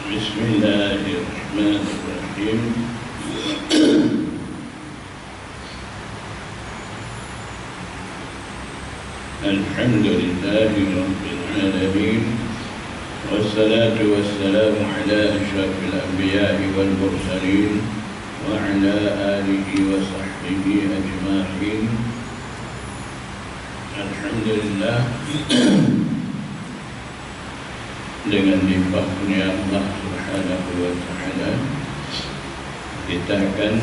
Bismillahirrahmanirrahim. Alhamdulillahi Rabbil Alamin. Wassalatu wassalamu ala ashrafil anbiya'i wal mursalin wa ala alihi wa sahbihi ajma'in. Alhamdulillah, dengan limpah kurnia Allah Subhanahu wa Ta'ala, kita akan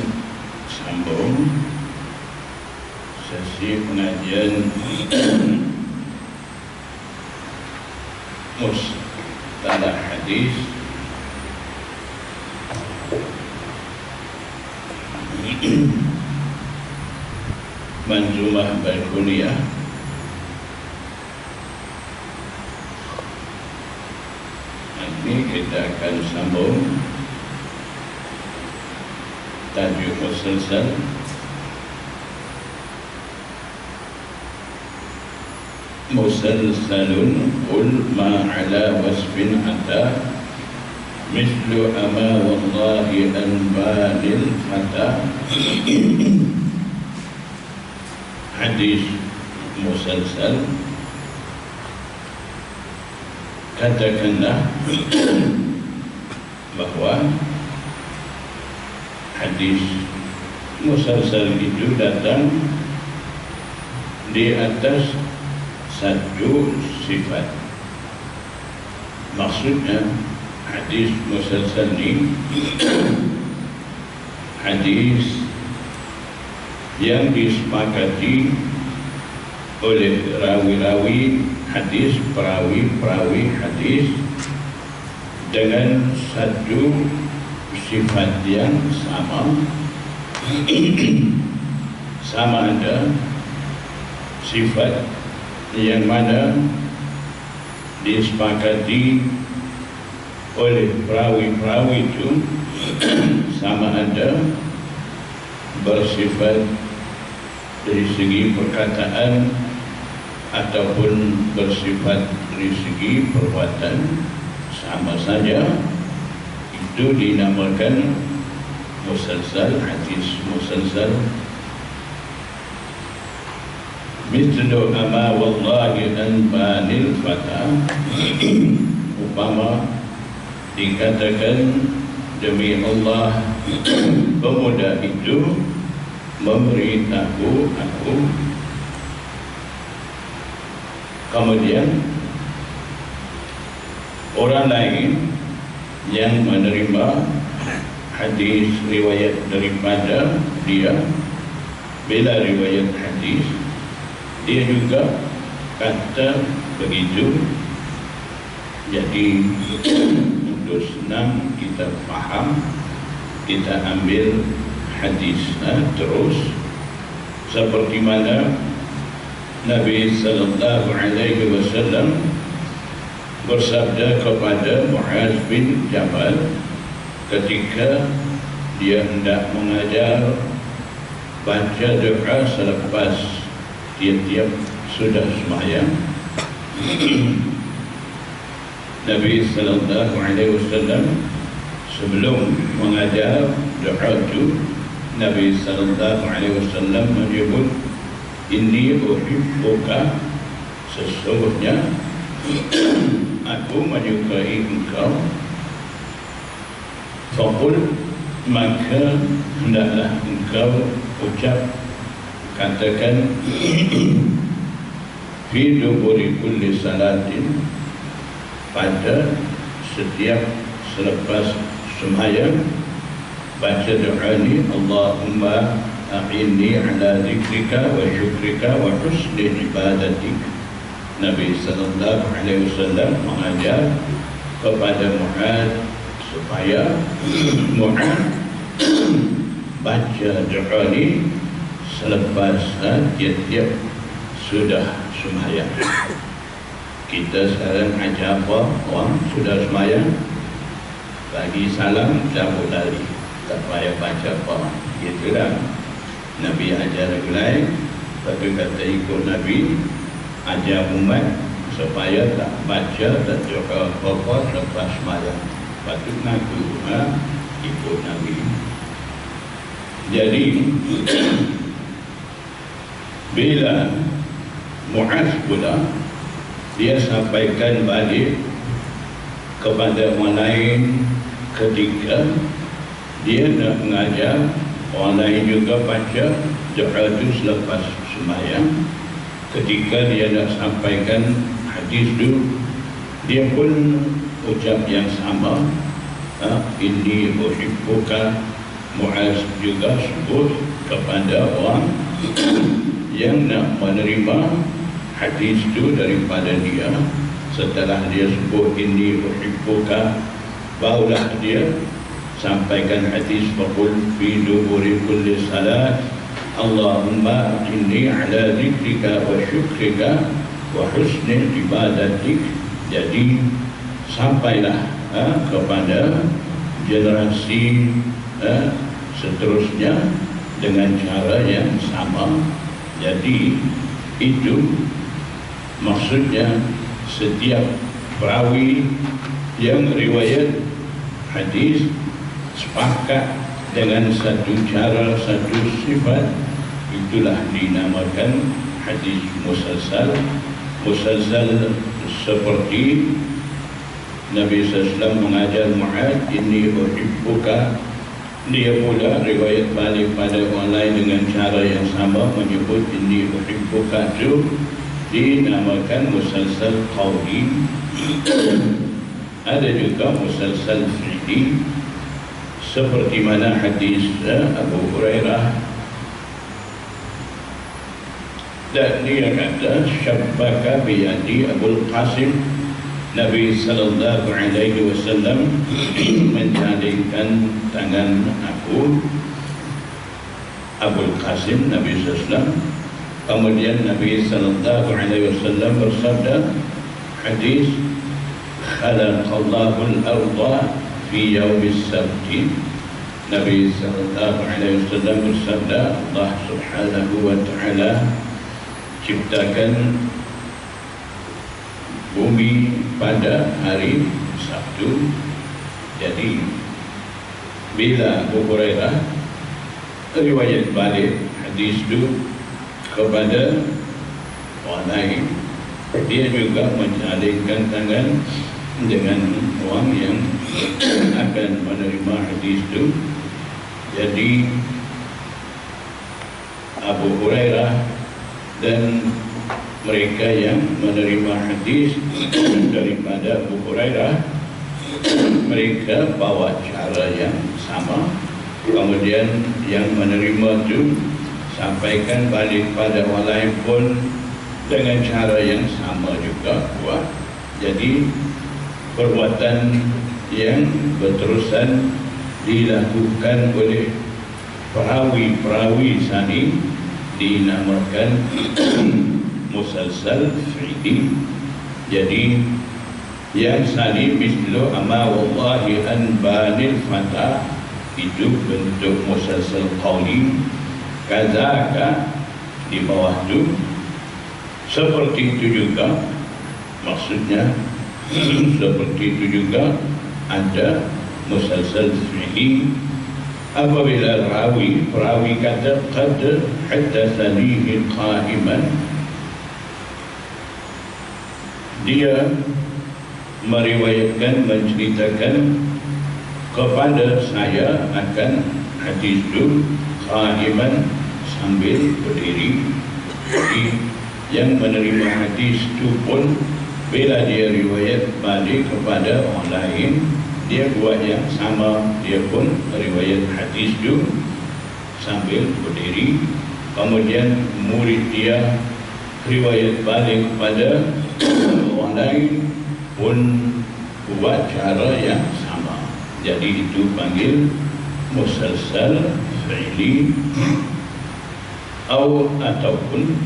sambung sesi pengajian mustalah hadis Manzumah Baiquniyyah. Ini kita akan sambung tajuk مسلسل. مسلسل قل ما على وصف أتى مثل أما والله أنباني الفتى. Hadis مسلسل, katakanlah bahwa hadis مسلسل itu datang di atas satu sifat. Maksudnya hadis مسلسل ini hadis yang disepakati oleh rawi-rawi hadis, perawi hadis dengan satu sifat yang sama. Sama ada sifat yang mana disepakati oleh perawi itu sama ada bersifat dari segi perkataan ataupun bersifat dari segi perbuatan, sama saja. Itu dinamakan مسلسل, hadis مسلسل. مثل أما والله أنباني الفتى. Upama dikatakan demi Allah pemuda itu memberitahu aku. Kemudian orang lain yang menerima hadis riwayat daripada dia, bila riwayat hadis dia juga kata begitu. Jadi untuk senang kita faham, kita ambil hadisnya terus seperti mana Nabi sallallahu alaihi wasallam bersabda kepada Muaz bin Jabal ketika dia hendak mengajar baca doa selepas tiap-tiap sudah sembahyang. Nabi sallallahu alaihi wasallam sebelum mengajar doa itu, Nabi sallallahu alaihi wasallam menyebut, inni uhibbuka, sesungguhnya aku menyukai engkau. Faqul, maka hendaklah engkau ucap, katakan, fi duburi kulli salatin, pada setiap selepas sembahyang baca doa ini, Allahumma a'inni ala zikrika wa syukrika wa husni ibadatik. Nabi sallallahu alaihi wasallam mengajar kepada Muaz supaya Muaz baca doa ini selepas tiap-tiap sudah sembahyang. Kita sekarang ajar apa? Orang sudah sembahyang bagi salam, cabut lari, tak payah baca apa. Itulah Nabi ajar lagi lain, tapi kata ikut Nabi ajar umat supaya tak baca dan doa apa lepas sembahyang. patut ngaku ikut Nabi. Jadi bila Muaz pula dia sampaikan balik kepada orang lain ketika dia nak mengajar orang lain juga baca doa itu selepas sembahyang. Ketika dia nak sampaikan hadis itu, dia pun ucap yang sama, inni uhibbuka. Muaz juga sebut kepada orang yang nak menerima hadis itu daripada dia. Setelah dia sebut inni uhibbuka, barulah dia sampaikan hadis faqul fi duburi kulli salat Allahumma inni ala zikrika wa syukrika wa husni ibadatik. Jadi sampailah kepada generasi seterusnya dengan cara yang sama. Jadi itu maksudnya setiap perawi yang riwayat hadis sepakat dengan satu cara, satu sifat, itulah dinamakan hadis musalsal. Musalsal seperti Nabi SAW mengajar Muaz inni uhibbuka, dia pula riwayat balik pada orang lain dengan cara yang sama menyebut inni uhibbuka itu dinamakan musalsal qawli. Ada juga musalsal fi'li seperti mana hadis Abu Hurairah, dan dia kata syabbaka biyadi Abul Qasim, Nabi sallallahu alaihi wasallam menjadikan tangan aku Abul Qasim Nabi sallallahu. Kemudian Nabi sallallahu alaihi wasallam bersabda hadis khalaqallahu al-ardha fi yaumis sabti. Nabi sallallahu alaihi wasallam bersabda Allah subhanahu wa ta'ala ciptakan bumi pada hari Sabtu. Jadi bila Abu Hurairah riwayat balik hadis itu kepada orang lain, dia juga menjalingkan tangan dengan orang yang akan menerima hadis itu. Jadi Abu Hurairah dan mereka yang menerima hadis daripada Abu Hurairah, mereka bawa cara yang sama. Kemudian yang menerima itu sampaikan balik pada orang lain pun dengan cara yang sama juga buat. Jadi perbuatan yang berterusan dilakukan oleh perawi-perawi sani dinamakan musalsal fi'li. Jadi yang sani mislu ama wallahi Anbani al-Fatha itu bentuk musalsal qawli. Kazaka di bawah itu seperti itu juga, maksudnya seperti itu juga ada musalsal fi'li. Apabila perawi kata qad haddatsani qa'iman, dia meriwayatkan, menceritakan kepada saya akan hadis itu qa'iman, sambil berdiri. Jadi yang menerima hadis itu pun bila dia riwayat balik kepada orang lain, dia buat yang sama, dia pun riwayat hadis itu sambil berdiri. Kemudian murid dia riwayat balik kepada orang lain pun buat cara yang sama. Jadi itu panggil musalsal fi'li ataupun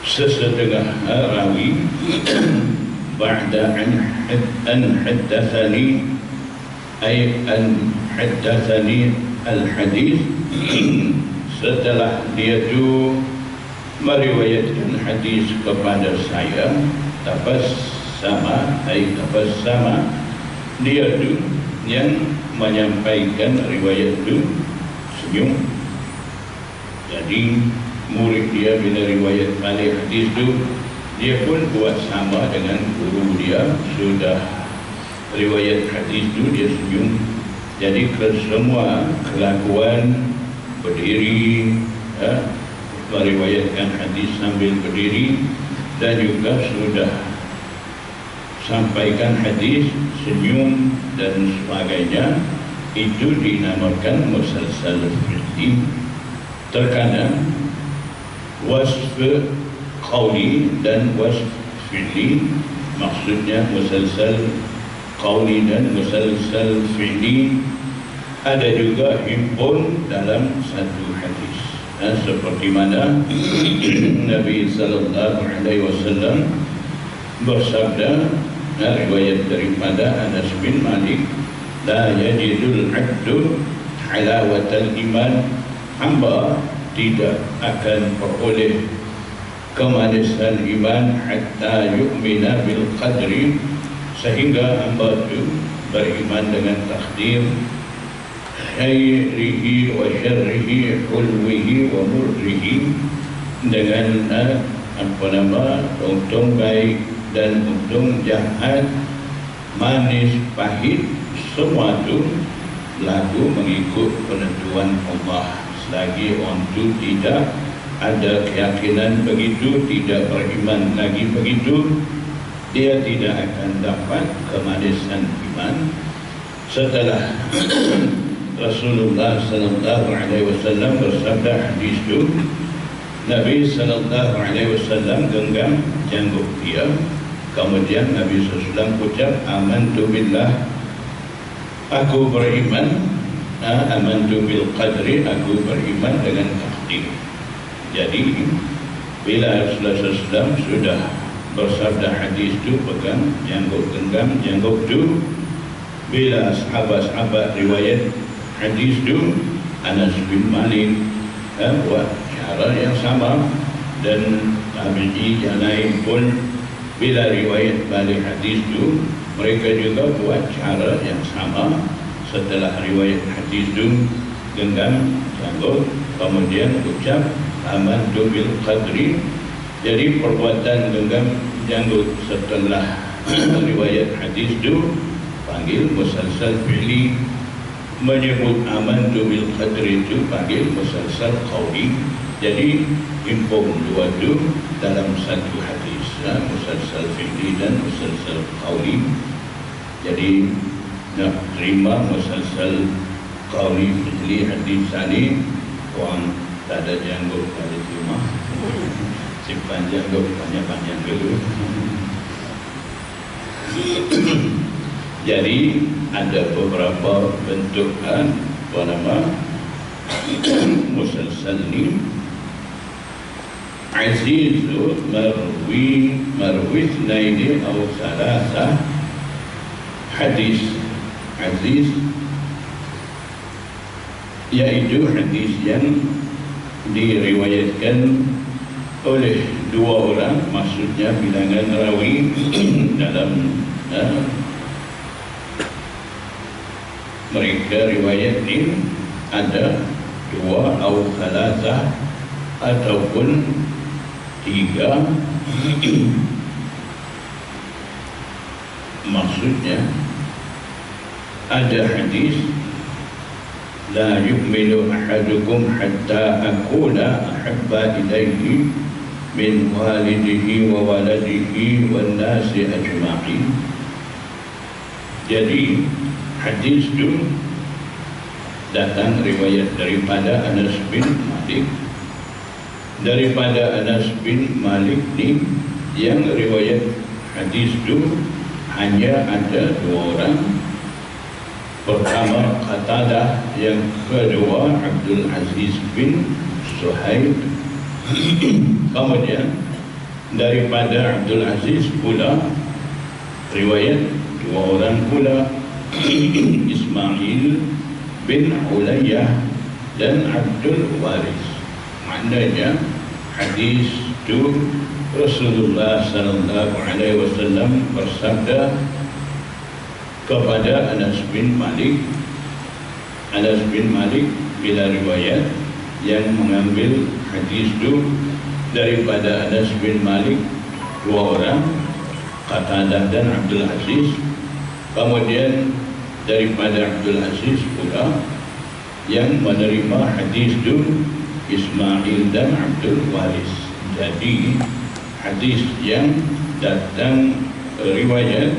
sesetengah rawi ba'da an haddathani ay an haddathani al-hadith, setelah dia tu meriwayatkan hadis kepada saya, tabassama ay tabassama dia tu yang menyampaikan riwayat tu senyum. Jadi murid dia bila riwayat balik hadis tu, dia pun buat sama dengan guru dia. Sudah riwayat hadis tu dia senyum. Jadi semua kelakuan berdiri, meriwayatkan hadis sambil berdiri, dan juga sudah sampaikan hadis senyum dan sebagainya, itu dinamakan مسلسل fi'li. Terkadang wasf qawli dan wasf fi'li, maksudnya مسلسل qawli dan مسلسل fi'li ada juga himpun dalam satu hadis. Seperti mana Nabi sallallahu alaihi wasallam bersabda, riwayat daripada Anas bin Malik, la yajidul abdu halawatal iman, hamba tidak akan peroleh kemanisan iman hatta yu'mina bil qadri, sehingga hamba itu beriman dengan takdir, khairihi wa syarrihi, hulwihi wa murrihi, dengan untung baik dan untung jahat, manis pahit, semua itu berlaku mengikut penentuan Allah. Selagi orang itu tidak ada keyakinan begitu, tidak beriman lagi begitu, dia tidak akan dapat kemanisan iman. Setelah Rasulullah sallallahu alaihi wasallam bersabda hadis itu, Nabi sallallahu alaihi wasallam genggam janggut dia. Kemudian Nabi sallallahu alaihi wasallam ucap, amantu billah, aku beriman, amantu bil qadri, aku beriman dengan takdir. Jadi bila Rasulullah sallallahu alaihi wasallam sudah bersabda hadis itu, pegang janggut, genggam janggut itu. Bila sahabat-sahabat riwayat hadis itu, Anas bin Malik buat cara yang sama, dan tabi'i yang lain pun bila riwayat balik hadis itu, mereka juga buat cara yang sama. Setelah riwayat hadis itu, genggam janggut, kemudian ucap amantu bil qadri. Jadi perbuatan genggam janggut setelah riwayat hadis itu panggil مسلسل fi'li, menyebut amantu bil qadri itu panggil مسلسل qawli. Jadi himpun dua itu dalam satu hadis, مسلسل fi'li dan مسلسل qawli. Jadi nak terima مسلسل qawli fi'li hadis ini, orang tak ada janggut pada rumah, simpan janggut panjang-panjang dulu. Jadi ada beberapa bentuk مسلسل ni. Aziz marwi ithnaini aw thalatha, hadis aziz yaitu hadis yang diriwayatkan oleh dua orang, maksudnya bilangan rawi dalam mereka riwayat ini ada dua atau salasah ataupun tiga. Maksudnya ada hadis, la yu'minu ahadukum hatta akuna ahabba ilaihi min walidihi wa waladihi wan nasi ajma'in. Jadi hadis itu datang riwayat daripada Anas bin Malik. Daripada Anas bin Malik ni, yang riwayat hadis itu hanya ada dua orang. Pertama Qatadah, yang kedua Abdul Aziz bin Suhaib. Kemudian daripada Abdul Aziz pula riwayat dua orang pula, Ismail bin Ulayyah dan Abdul Waris. Maknanya hadis itu Rasulullah sallallahu alaihi wasallam bersabda, kepada Anas bin Malik. Anas bin Malik bila riwayat yang mengambil hadis itu daripada Anas bin Malik dua orang, Qatadah dan Abdul Aziz. Kemudian daripada Abdul Aziz pula yang menerima hadis itu Ismail dan Abdul Waris. Jadi hadis yang datang riwayat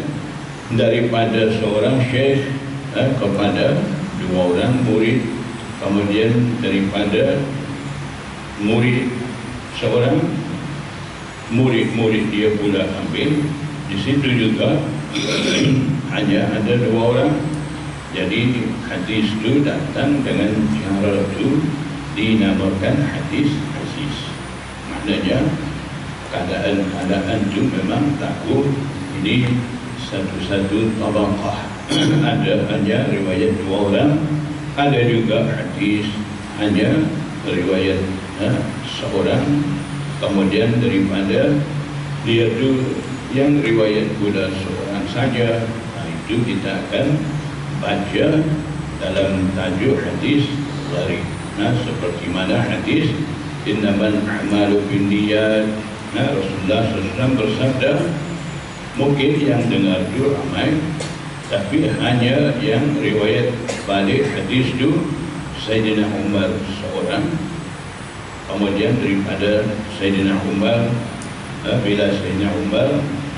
daripada seorang syekh kepada dua orang murid, kemudian daripada murid seorang murid dia pula ambil. Di situ juga hanya ada dua orang. Jadi hadis itu datang dengan cara itu dinamakan hadis aziz. Maknanya keadaan itu memang takut ini satu-satu tabaqah. Ada hanya riwayat dua orang, ada juga hadis hanya riwayat seorang. Kemudian daripada dia tu yang riwayat pula seorang saja, itu kita akan baca dalam tajuk hadis gharib. Seperti mana hadis innamal a'malu binniyat. Rasulullah SAW bersabda, mungkin yang dengar itu ramai, tapi hanya yang riwayat balik hadis itu Sayyidina Umar seorang. Kemudian daripada Sayyidina Umar, bila Sayyidina Umar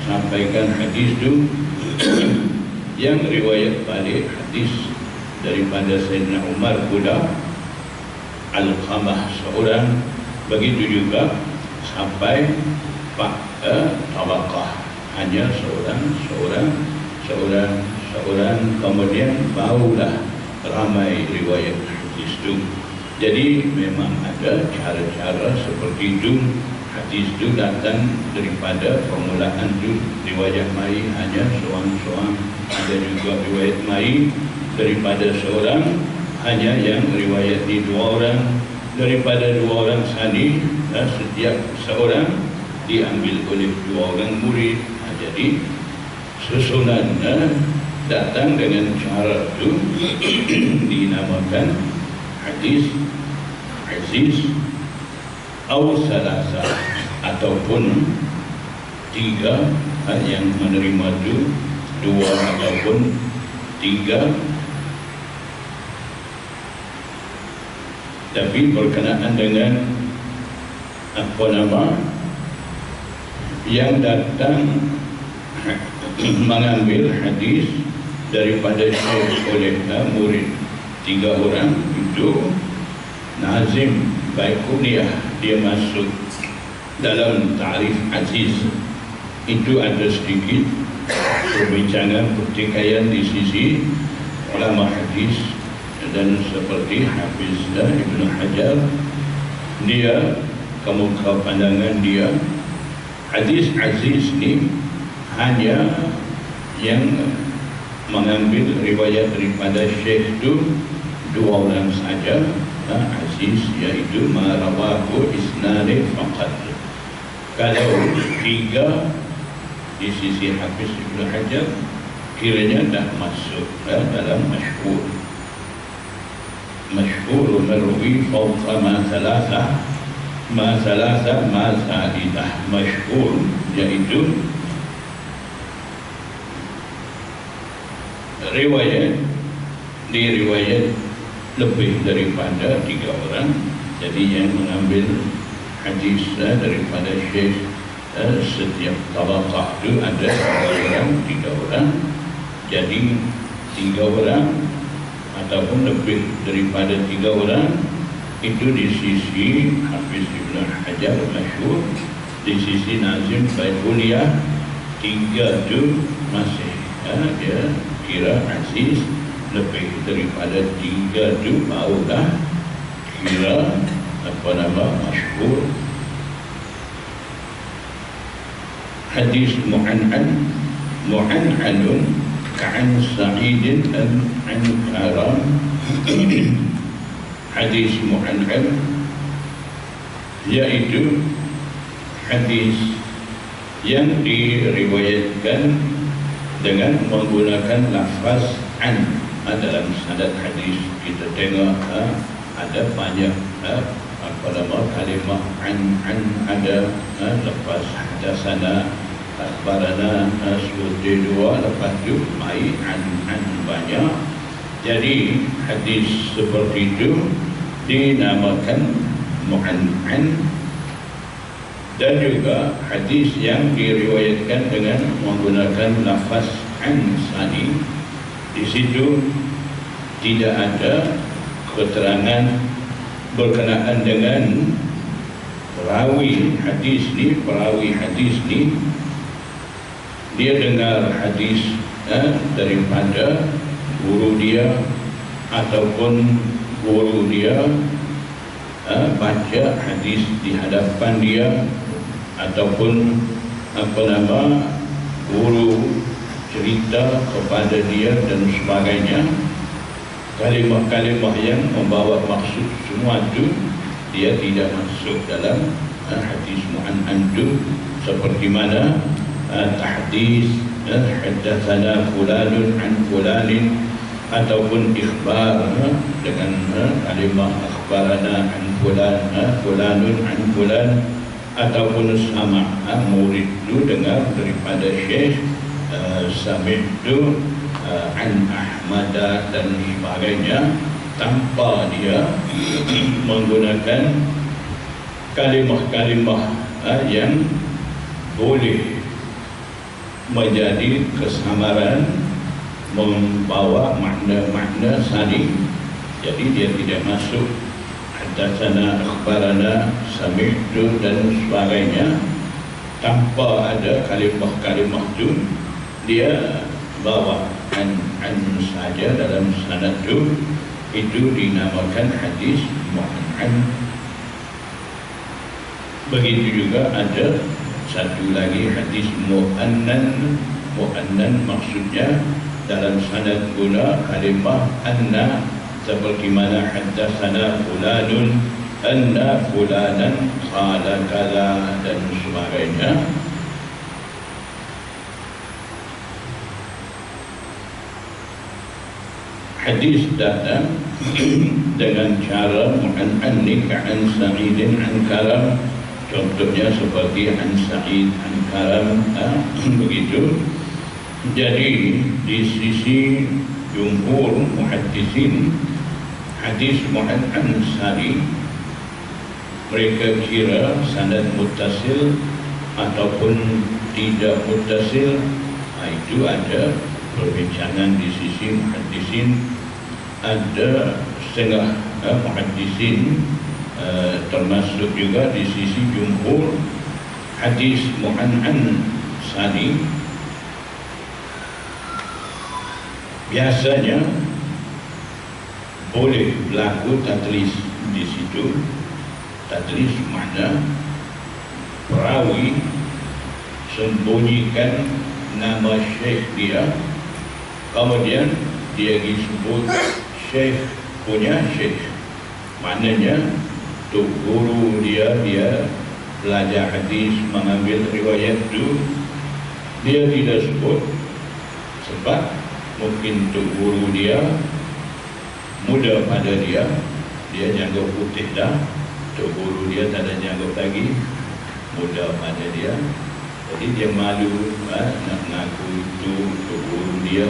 sampaikan hadis itu, yang riwayat balik hadis daripada Sayyidina Umar pula Al-Qamah seorang. Begitu juga sampai tabaqah hanya seorang, kemudian barulah ramai riwayat hadis itu. Jadi memang ada cara-cara seperti itu. Hadis itu datang daripada permulaan itu riwayat mai hanya seorang-seorang, ada juga riwayat mai daripada seorang, hanya yang riwayat di dua orang, daripada dua orang sani, setiap seorang diambil oleh dua orang murid. Jadi susunan datang dengan cara itu dinamakan hadis aziz atau salasa, ataupun tiga yang menerima itu dua ataupun tiga. Tapi berkenaan dengan yang datang mengambil hadis daripada syekh oleh murid tiga orang itu Nazim Baiquniyyah, dia masuk dalam ta'rif aziz. Itu ada sedikit perbincangan pertikaian di sisi ulama hadis, dan seperti Hafiz Ibn Hajar, dia kemuka pandangan dia hadis aziz ni hanya yang mengambil riwayat daripada syekh itu dua orang saja aziz, iaitu marawahu isnani faqat. Kalau tiga di sisi Hafiz Ibn Hajar kiranya dah masuk dalam masyhur marwi fawqa ma thalatha ma za'idah. Masyhur iaitu riwayat lebih daripada tiga orang. Jadi yang mengambil hadis daripada syekh setiap tabaqah itu ada dua orang, tiga orang. Jadi tiga orang ataupun lebih daripada tiga orang itu di sisi Hafiz Ibn Hajar masyhur. Di sisi Nazim Baiquniyyah tiga itu masih dia kira aziz. Lebih daripada tiga itu barulah kira masyhur. Hadis mu'an'anun ka'an sa'idin an karam. Hadis mu'an'an yaitu hadis yang diriwayatkan dengan menggunakan lafaz an. Dalam sanad hadis kita tengok ada banyak kalimah an ada lepas hadasana akhbarana seperti dua, lepas itu mai an banyak. Jadi hadis seperti itu dinamakan mu'an. Dan juga hadis yang diriwayatkan dengan menggunakan lafaz an sani, di situ tidak ada keterangan berkenaan dengan perawi hadis ni dia dengar hadis daripada guru dia ataupun guru dia baca hadis di hadapan dia ataupun guru cerita kepada dia dan sebagainya. Kalimah-kalimah yang membawa maksud semua itu dia tidak masuk dalam hadis mu'an itu, seperti mana tahdis haddatsana fulanun an fulanin ataupun ikhbar dengan kalimah akhbarana an fulanun an fulan, ataupun sama murid itu dengar daripada syekh sami'tu an Ahmad dan sebagainya, tanpa dia menggunakan kalimah-kalimah yang boleh menjadi kesamaran membawa makna-makna saling. Jadi dia tidak masuk haddatsana akhbarana sami'tu dan sebagainya, tanpa ada kalimah-kalimah itu dia bawa an saja dalam sanad itu dinamakan hadis mu'an. Begitu juga ada satu lagi hadis mu'annan maksudnya dalam sanad guna kalimah anna, seperti mana haddatsana fulanun anna fulanan qala kaza dan sebagainya. Hadis datang dengan cara mu'an ni ka'an sa'idin an karam, contohnya seperti an sa'id an karam, begitu. Jadi di sisi jumhur muhaddisin, hadis mu'an sari mereka kira sanad muttasil ataupun tidak muttasil. Itu ada perbincangan di sisi muhaddisin. Ada setengah muhaddisin termasuk juga di sisi jumhur, hadis mu'an sani biasanya boleh berlaku tadlis di situ. Tadlis makna perawi sembunyikan nama syekh dia, kemudian dia disebut syekh punya syekh. Maknanya tu guru dia belajar hadis, mengambil riwayat tu dia tidak sebut, sebab mungkin tu guru dia muda pada dia janggut putih dah, tu guru dia tak ada janggut lagi, muda pada dia, jadi dia malu nak mengaku itu tu guru dia,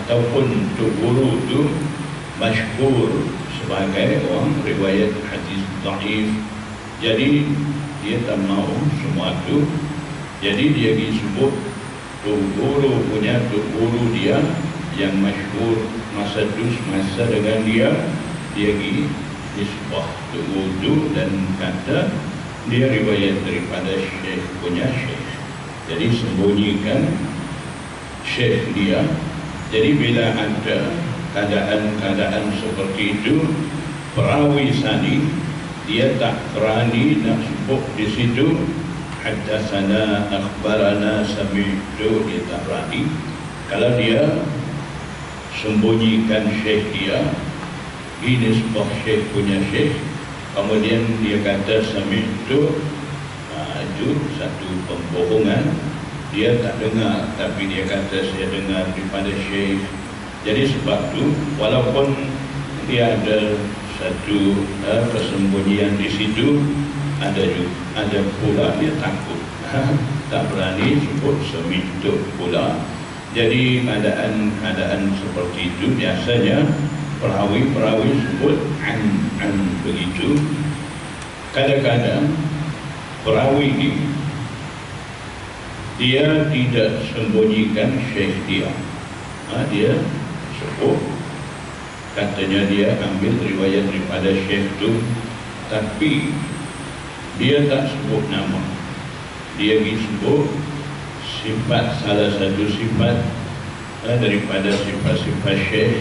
ataupun tu guru tu masyhur sebagai orang riwayat hadis dhaif, jadi dia tak mau semua tu. Jadi dia disebut tu guru punya tu guru dia yang masyhur masa tu, semasa dengan dia disebut tu guru dan kata dia riwayat daripada syekh punya syekh. Jadi sembunyikan syekh dia. Jadi bila ada keadaan seperti itu, perawi sani dia tak berani nak sebut di situ haddatsana akhbarana sami'tu, dia tak berani. Kalau dia sembunyikan syekh dia, ini sebuah syekh punya syekh, kemudian dia kata sami'tu, itu satu pembohongan. dia tak dengar, tapi dia kata saya dengar daripada Syekh. Jadi sebab tu walaupun dia ada satu persembunyian di situ, ada pula dia takut, tak berani sebut semintuk pula. Jadi keadaan seperti itu biasanya perawi sebut an begitu. Kadang-kadang perawi ini dia tidak sembunyikan syekh dia. Dia sebut, katanya dia ambil riwayat daripada syekh itu, tapi dia tak sebut nama. Dia sebut sifat, salah satu sifat daripada sifat-sifat syekh,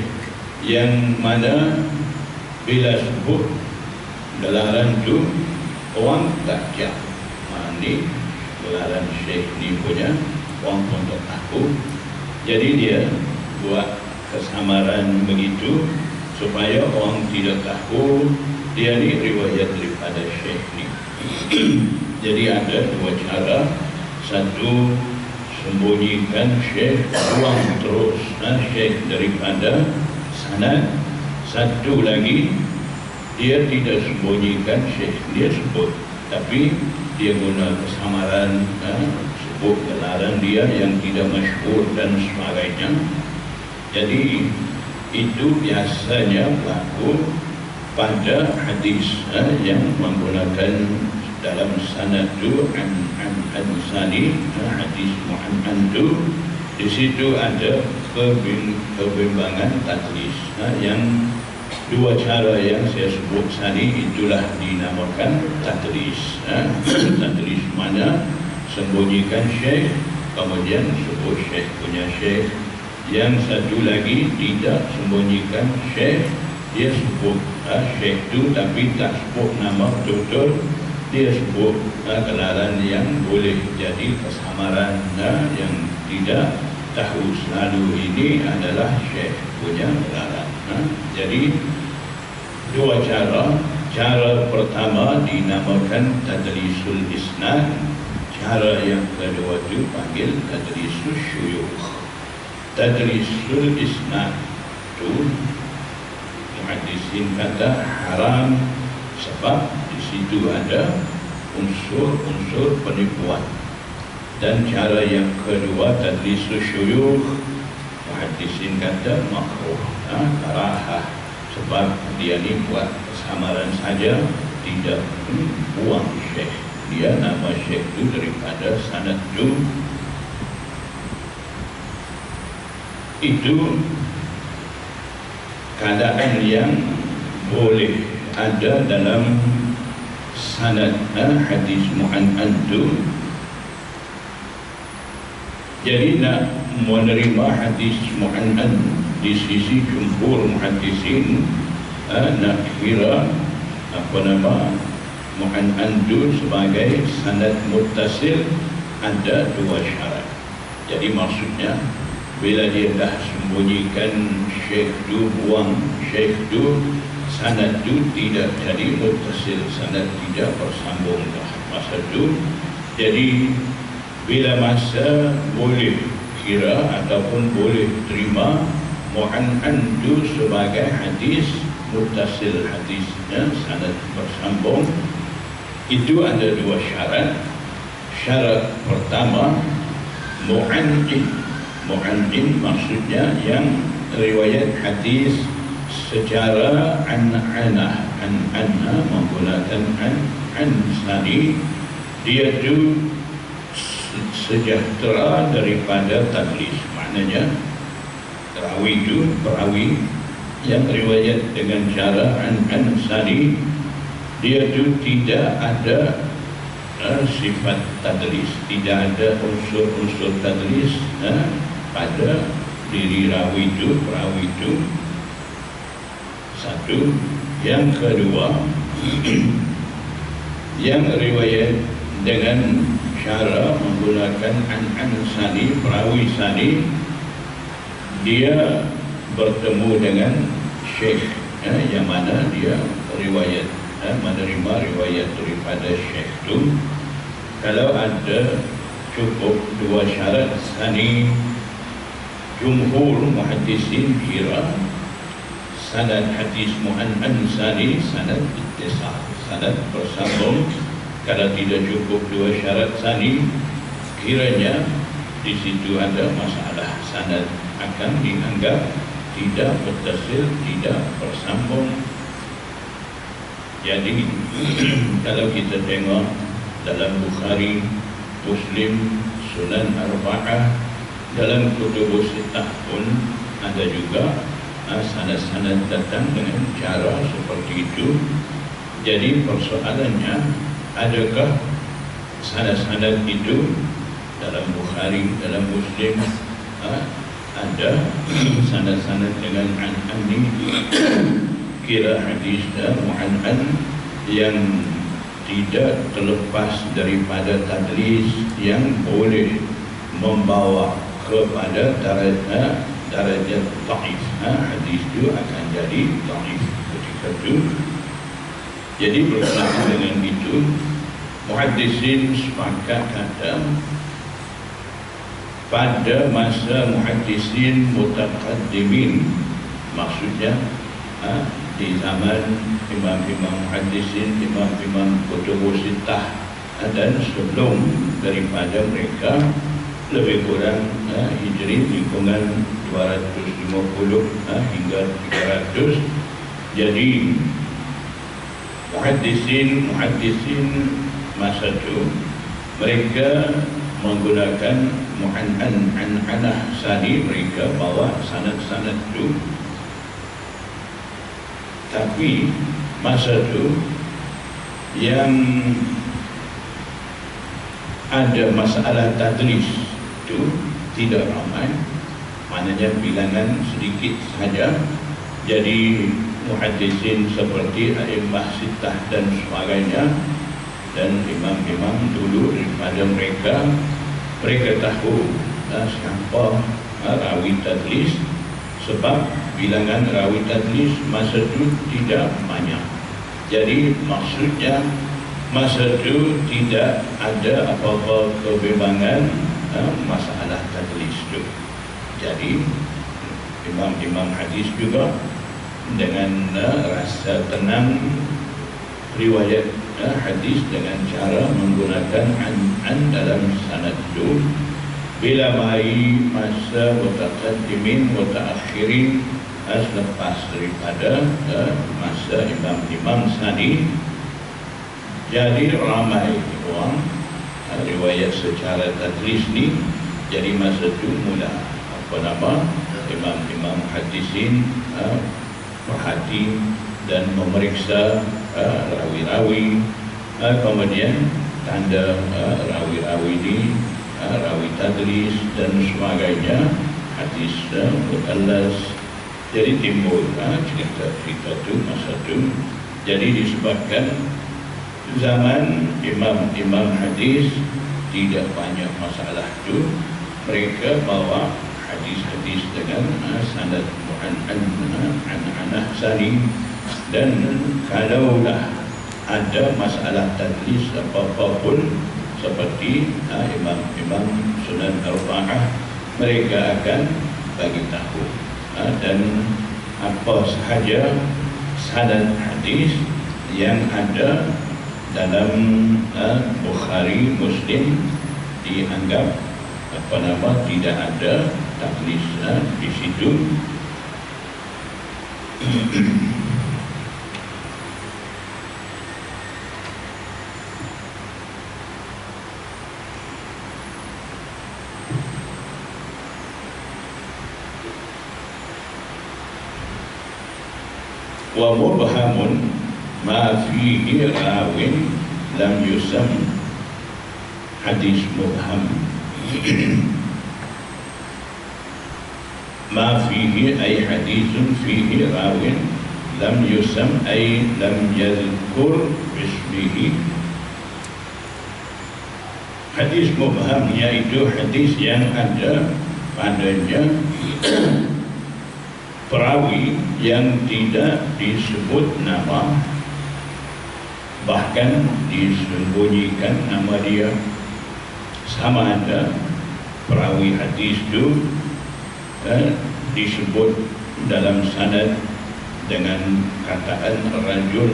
yang mana bila sebut gelaran itu orang tak jauh. Ini gelaran syekh ni punya, orang pun tak tahu. Jadi dia buat kesamaran begitu supaya orang tidak tahu dia ni riwayat daripada syekh ni. Jadi ada dua cara. Satu, sembunyikan syekh, buang terus syekh daripada sanad. Satu lagi, dia tidak sembunyikan syekh, dia sebut, tapi dia guna kesamaran, sebut gelaran dia yang tidak masyhur dan sebagainya. Jadi itu biasanya berlaku pada hadis yang menggunakan dalam sanad itu an sani, hadis mu'an itu. Di situ ada kebimbangan tadlis. Yang dua cara yang saya sebut tadi itulah dinamakan tadlis. Tadlis mana sembunyikan syekh, kemudian sebut syekh punya syekh. Yang satu lagi tidak sembunyikan syekh, dia sebut syekh itu tapi tak sebut nama betul-betul. Dia sebut gelaran yang boleh jadi kesamaran, yang tidak tahu selalu ini adalah syekh punya gelaran. Jadi dua cara. Cara pertama dinamakan tadlisul isnad. Cara yang kedua itu panggil tadlisul syuyukh. Tadlisul isnad itu muhaddisin kata haram sebab di situ ada unsur-unsur penipuan. Dan cara yang kedua tadlisul syuyukh, muhaddisin kata makruh, karahah, sebab dia ni buat kesamaran saja, tidak buang syekh. Dia nama syekh itu daripada sanad itu. Itu keadaan yang boleh ada dalam sanad hadis mu'an'an itu. Jadi nak menerima hadis mu'an'an di sisi jumhur muhaddisin, nak kira mu'an'an itu sebagai sanad muttasil, ada dua syarat. Jadi maksudnya bila dia dah sembunyikan syekh itu, buang syekh itu, sanad itu tidak jadi muttasil, sanad tidak bersambung dah masa itu. Jadi bila masa boleh kira ataupun boleh terima mu'an'an itu sebagai hadis muttasil, hadisnya sanad bersambung, itu ada dua syarat. Syarat pertama, mu'an'in maksudnya yang riwayat hadis secara an'anah menggunakan an sani, dia itu sejahtera daripada tadlis. Maknanya perawi yang riwayat dengan cara an sani, dia itu tidak ada sifat tadlis, tidak ada unsur-unsur tadlis pada diri perawi itu. Satu. Yang kedua, yang riwayat dengan cara menggunakan an sani, perawi sani, dia bertemu dengan syekh yang mana dia riwayat, menerima riwayat daripada syekh itu. Kalau ada cukup dua syarat. Sani jumhur muhaddisin kira sanad hadis mu'an'an sani sanad ittisal, sanad bersambung. Kalau tidak cukup dua syarat sani, kiranya di situ ada masalah, sanad akan dianggap tidak muttasil, tidak bersambung. Jadi kalau kita tengok dalam Bukhari, Muslim, Sunan Arba'ah, dalam kutub sittah pun ada juga sanad-sanad datang dengan cara seperti itu. Jadi persoalannya, adakah sanad-sanad itu dalam Bukhari, dalam Muslim ada sanad-sanad dengan an-ani, kira hadis mu'an'an yang tidak terlepas daripada tadlis, yang boleh membawa kepada darajat dhaif. Hadis itu akan jadi dhaif ketika itu. Jadi berkenaan dengan itu, muhaddisin sepakat kata pada masa muhaddisin mutaqaddimin, maksudnya di zaman imam-imam muhaddisin, imam-imam kutub sittah, dan sebelum daripada mereka, lebih kurang hijri lingkungan 250 hingga 300. Jadi muhaddisin masa itu mereka menggunakan mu'an'anah sani, mereka bawa sanad-sanad itu. Tapi masa itu yang ada masalah tadlis itu tidak ramai, maknanya bilangan sedikit saja. Jadi muhaddisin seperti a'immah sittah dan sebagainya, dan imam-imam dulu daripada mereka tahu siapa rawi tadlis, sebab bilangan rawi tadlis masa itu tidak banyak. Jadi maksudnya masa itu tidak ada apa-apa kebimbangan masalah tadlis itu. Jadi imam-imam hadis juga dengan rasa tenang riwayat hadis dengan cara menggunakan an dalam sanad itu. Bila mai masa mutaqaddimin mutaakhirin, selepas daripada masa imam-imam sani, jadi ramai orang riwayat secara tadlis ni. Jadi masa itu mula imam-imam hadisin perhati dan memeriksa rawi-rawi, kemudian tanda rawi-rawi ini rawi tadlis dan sebagainya, hadis mutallas. Jadi timbul cerita itu masa itu. Jadi disebabkan zaman imam hadis tidak banyak masalah itu, mereka bawa hadis-hadis dengan sanad mu'an'anah sani. Dan kalaulah ada masalah tadlis apa-apa pun, seperti imam-imam Sunan Arba'ah, mereka akan bagi tahu dan apa sahaja sanad hadis yang ada dalam Bukhari, Muslim, dianggap tidak ada tadlis di situ. Wa mubhamun ma fihi rawin lam yusam, hadis mubham ma fihi ay hadithun fihi rawin lam yusam ay lam yadhkur bismihi. Hadis mubham yaitu hadis yang ada padanya perawi yang tidak disebut nama, bahkan disembunyikan nama dia. sama ada perawi hadis itu disebut dalam sanad dengan kataan rajul,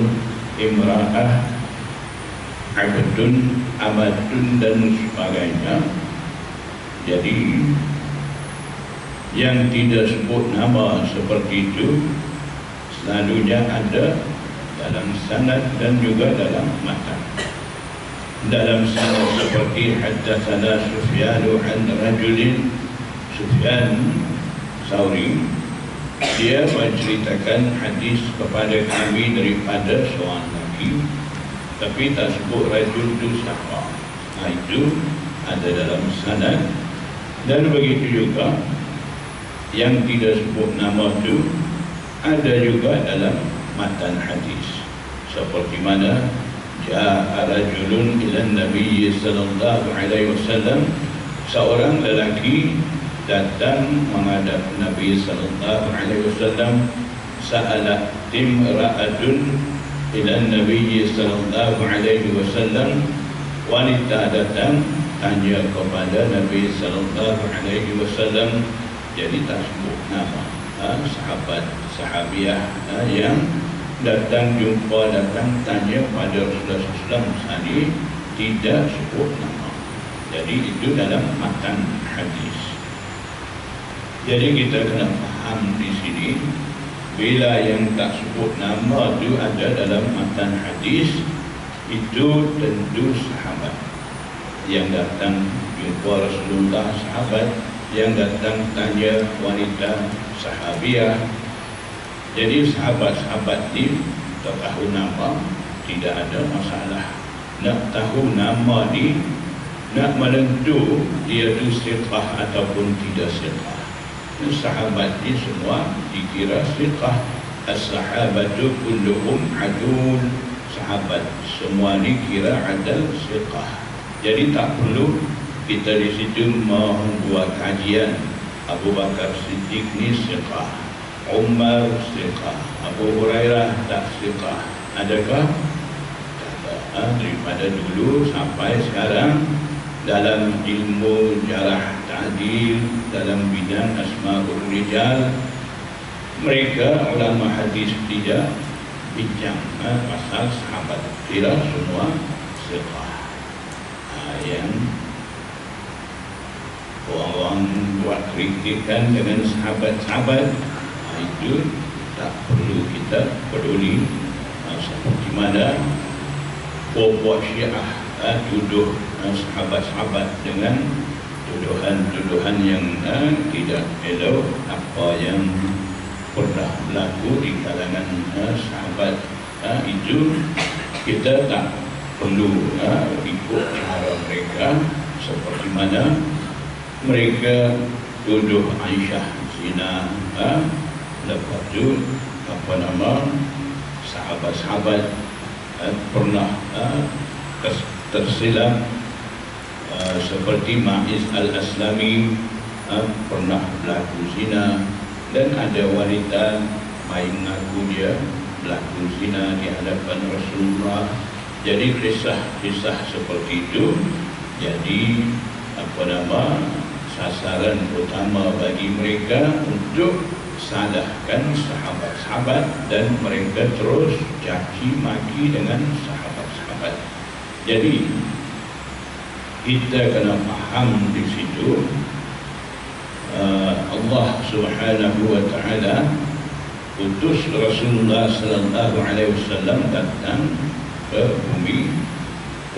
imra'ah, abdun, amatun dan sebagainya. Jadi yang tidak sebut nama seperti itu selalunya ada dalam sanad dan juga dalam matan. Dalam sanad seperti haddatsana Sufyanu an rajulin, Sufyan Sauri, dia menceritakan hadis kepada kami daripada seorang lelaki, tapi tak sebut rajul itu siapa. Itu ada dalam sanad. Dan begitu juga yang tidak sebut nama itu ada juga dalam matan hadis, seperti mana ja'a rajulun ila Nabi sallallahu alaihi wasallam, seorang lelaki datang menghadap Nabi sallallahu alaihi wasallam. Sa'alat imra'atun ila Nabi sallallahu alaihi wasallam, wanita datang tanya kepada Nabi sallallahu alaihi wasallam. Jadi tak sebut nama sahabiah yang datang jumpa, datang tanya pada Rasulullah SAW, tidak sebut nama. Jadi itu dalam matan hadis. Jadi kita kena faham di sini, bila yang tak sebut nama itu ada dalam matan hadis, itu tentu sahabat yang datang jumpa Rasulullah, sahabat yang datang tanya wanita sahabiah. Jadi sahabat-sahabat ni tak tahu nama tidak ada masalah. Nak tahu nama ni, nak menentu dia tu siqah ataupun tidak siqah. Sahabat ni semua dikira siqah. As-sahabatu kulluhum adul. Sahabat semua ni kira adal siqah. Jadi tak perlu kita di situ membuat kajian Abu Bakar Siddiq ni siqah, Umar siqah, Abu Hurairah tak siqah. Adakah? Daripada dulu sampai sekarang dalam ilmu jarah ta'dil, dalam bidang asma'ul rijal, mereka ulama hadis tidak bincang pasal sahabat, kira semua siqah. Yang orang buat kritikan dengan sahabat-sahabat, itu tak perlu kita peduli. Seperti mana buat Syiah tuduh sahabat-sahabat dengan tuduhan-tuduhan yang tidak elok, apa yang pernah berlaku di kalangan sahabat, itu kita tak perlu ikut cara mereka. Seperti mana mereka tuduh Aisyah zina, lepas tu sahabat-sahabat pernah tersilap, seperti Ma'iz al-Aslami pernah berlaku zina, dan ada wanita main ngaku dia berlaku zina di hadapan Rasulullah. Jadi kisah-kisah seperti itu jadi sasaran utama bagi mereka untuk salahkan sahabat-sahabat, dan mereka terus caci maki dengan sahabat-sahabat. Jadi kita kena faham di situ, Allah Subhanahu wa taala utus Rasulullah sallallahu alaihi wasallam datang ke bumi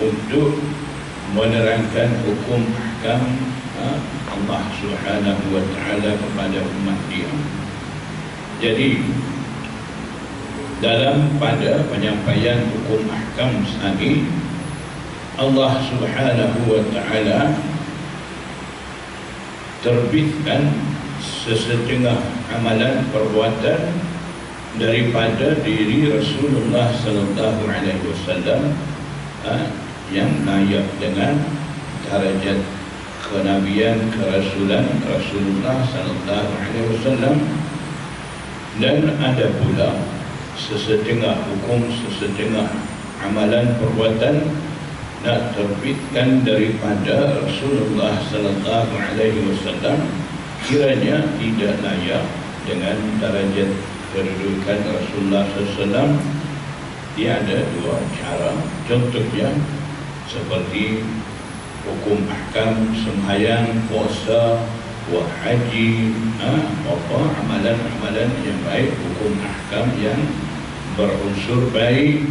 untuk menerangkan hukum ahkam Allah Subhanahu wa taala kepada umat dia. Jadi dalam pada penyampaian hukum ahkam ini, Allah Subhanahu wa taala terbitkan sesetengah amalan perbuatan daripada diri Rasulullah sallallahu alaihi wasallam yang layak dengan darajat kenabian, kerasulan Rasulullah sallallahu alaihi wasallam. Dan ada pula sesetengah hukum, sesetengah amalan perbuatan nak terbitkan daripada Rasulullah sallallahu alaihi wasallam kiranya tidak layak dengan darajat kedudukan Rasulullah sallallahu alaihi wasallam. Dia ada dua cara. Contohnya seperti hukum ahkam sembahyang, puasa, buat haji, amalan-amalan yang baik, hukum ahkam yang berunsur baik,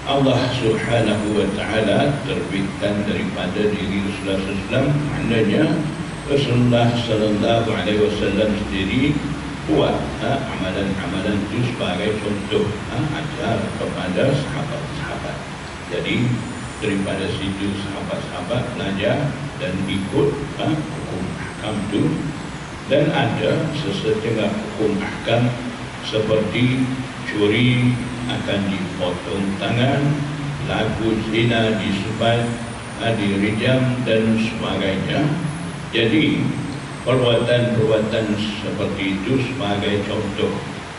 Allah subhanahu wa ta'ala terbitkan daripada diri Rasulullah SAW. Maknanya Rasulullah sallallahu alaihi wasallam sendiri buat amalan-amalan itu sebagai contoh, ajar kepada sahabat-sahabat. Jadi daripada situ sahabat-sahabat belajar dan ikut hukum ahkam itu. Dan ada sesetengah hukum ahkam seperti curi akan dipotong tangan, lagu zina disebat, dirijam dan sebagainya. Jadi perbuatan-perbuatan seperti itu sebagai contoh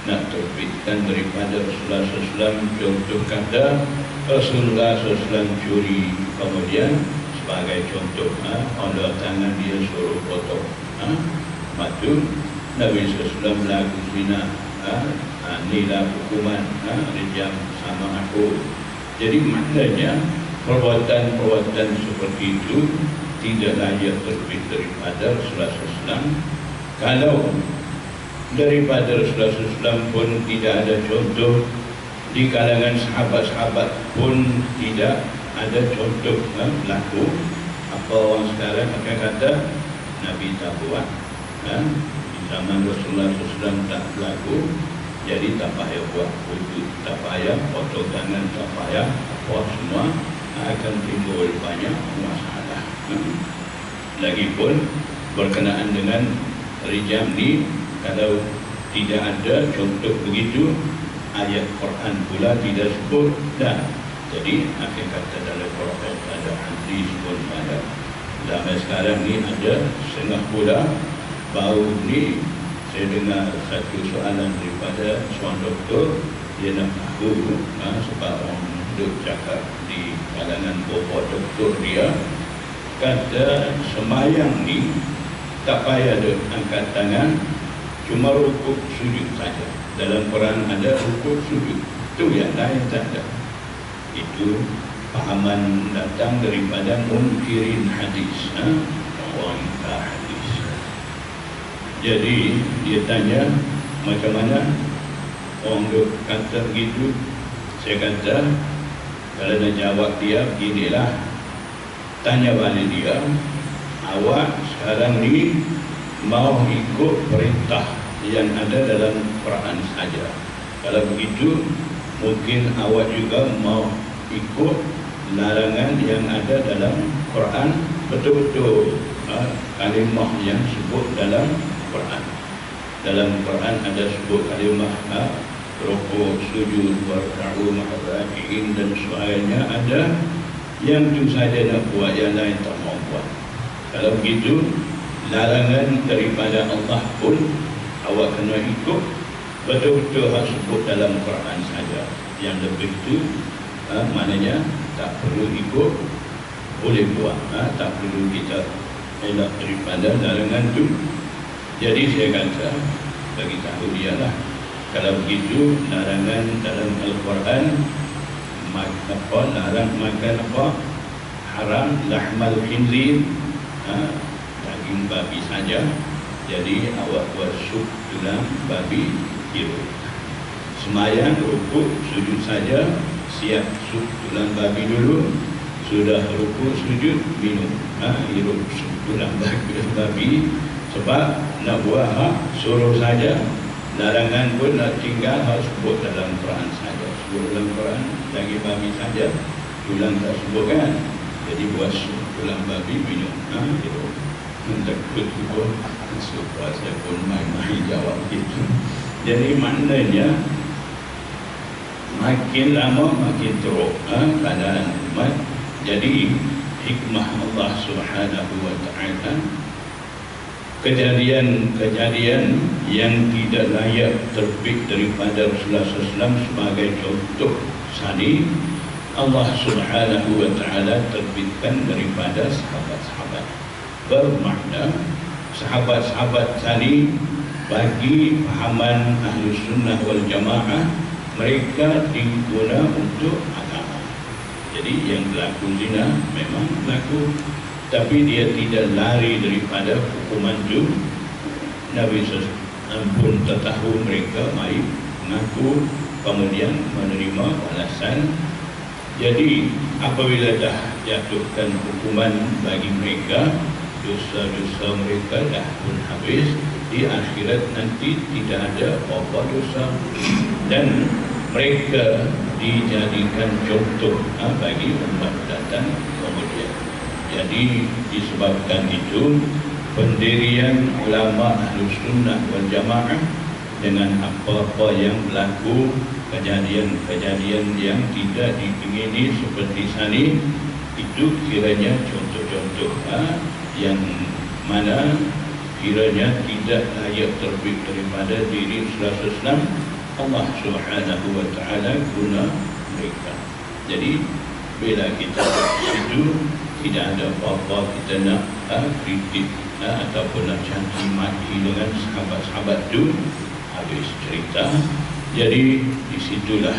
nak terbitkan daripada Rasulullah SAW. Contoh kata Rasulullah SAW curi, kemudian sebagai contoh ada tangan dia suruh potong. Lepas tu Nabi SAW lagu zina, inilah hukuman, rijam sama aku. Jadi maknanya perbuatan-perbuatan seperti itu tidak layak terbit daripada Rasulullah SAW. Kalau daripada Rasulullah SAW pun tidak ada contoh, di kalangan sahabat-sahabat pun tidak ada contoh berlaku. Apa orang sekarang akan kata Nabi tak buat, di zaman Rasulullah SAW tak berlaku, jadi tak payah buat wudhu, tak payah potong tangan, tak payah apa semua, akan timbul banyak masalah. Lagipun berkenaan dengan rijam ni, kalau tidak ada contoh begitu, ayat Quran pula tidak sebut dah. Jadi akan kata dalam Quran ada, hadis pun ada. Zaman sekarang ni ada setengah pula. Baru ni saya dengar satu soalan daripada seorang doktor. Dia nak tahu, sebab orang duduk cakap di kalangan bapa doktor dia, kata sembahyang ni tak payah ada angkat tangan, cuma rukuk sujud saja. Dalam Quran ada rukuk sujud, itu yang lain tak ada. Itu pahaman datang daripada munkirin hadis, orang hadis. Jadi dia tanya macam mana orang duk kata begitu. Saya kata kalau nak jawab dia beginilah, tanya balik dia, awak sekarang ni mau ikut perintah yang ada dalam Quran saja. Kalau begitu mungkin awak juga mau ikut larangan yang ada dalam Quran, betul-betul kalimah yang sebut dalam Quran. Dalam Quran ada sebut kalimah rukuk, sujud, warka'u ma'araki'in dan sebagainya ada. Yang itu saja nak buat, yang lain tak mau buat. Kalau begitu larangan daripada Allah pun awak kena ikut, betul-betul harus sebut dalam Quran saja. Yang lebih itu maknanya tak perlu ikut, boleh buat, tak perlu kita elak daripada larangan itu. Jadi saya kata bagi tahu dia lah, kalau begitu larangan dalam Al-Quran larang makan apa? Haram lahmal khinzir, daging babi saja. Jadi awak buat sup tulang babi hirup. Semayang, rukuk, sujud saja, siap sup tulang babi dulu. Sudah rukuk, sujud, minum, hirup sup tulang babi. Sebab nak buat suruh saja. Larangan pun nak tinggal harus sebut dalam Quran saja. Sebut dalam Quran daging babi saja, tulang tak sebut kan. Jadi buat sup tulang babi, minum, hirup. Takut pun supaya saya pun main-main jawab gitu. Jadi maknanya makin lama makin teruk keadaan umat. Jadi hikmah Allah Subhanahu wa ta'ala, kejadian-kejadian yang tidak layak terbit daripada Rasulullah SAW sebagai contoh sani, Allah Subhanahu wa Ta'ala terbitkan daripada sahabat-sahabat. Bermakna sahabat-sahabat tadi bagi fahaman Ahlu Sunnah wal Jamaah, mereka diguna untuk agama. Jadi yang berlaku zina memang berlaku, tapi dia tidak lari daripada hukuman itu. Nabi SAW pun tertahu mereka baik, mengaku, kemudian menerima balasan. Jadi apabila dah jatuhkan hukuman bagi mereka, dosa-dosa mereka dah pun habis. Di akhirat nanti tidak ada apa-apa dosa, dan mereka dijadikan contoh bagi umat datang kemudian. Jadi disebabkan itu, pendirian ulama Ahlus Sunnah wal Jamaah dengan apa-apa yang berlaku, kejadian-kejadian yang tidak diingini seperti sani, itu kiranya contoh-contoh yang mana kiranya tidak layak terbit daripada diri Rasulullah. Allah Subhanahu wa Ta'ala guna mereka. Jadi bila kita itu tidak ada apa-apa kita nak kritik ataupun nak caci maki dengan sahabat-sahabat itu, habis cerita. Jadi disitulah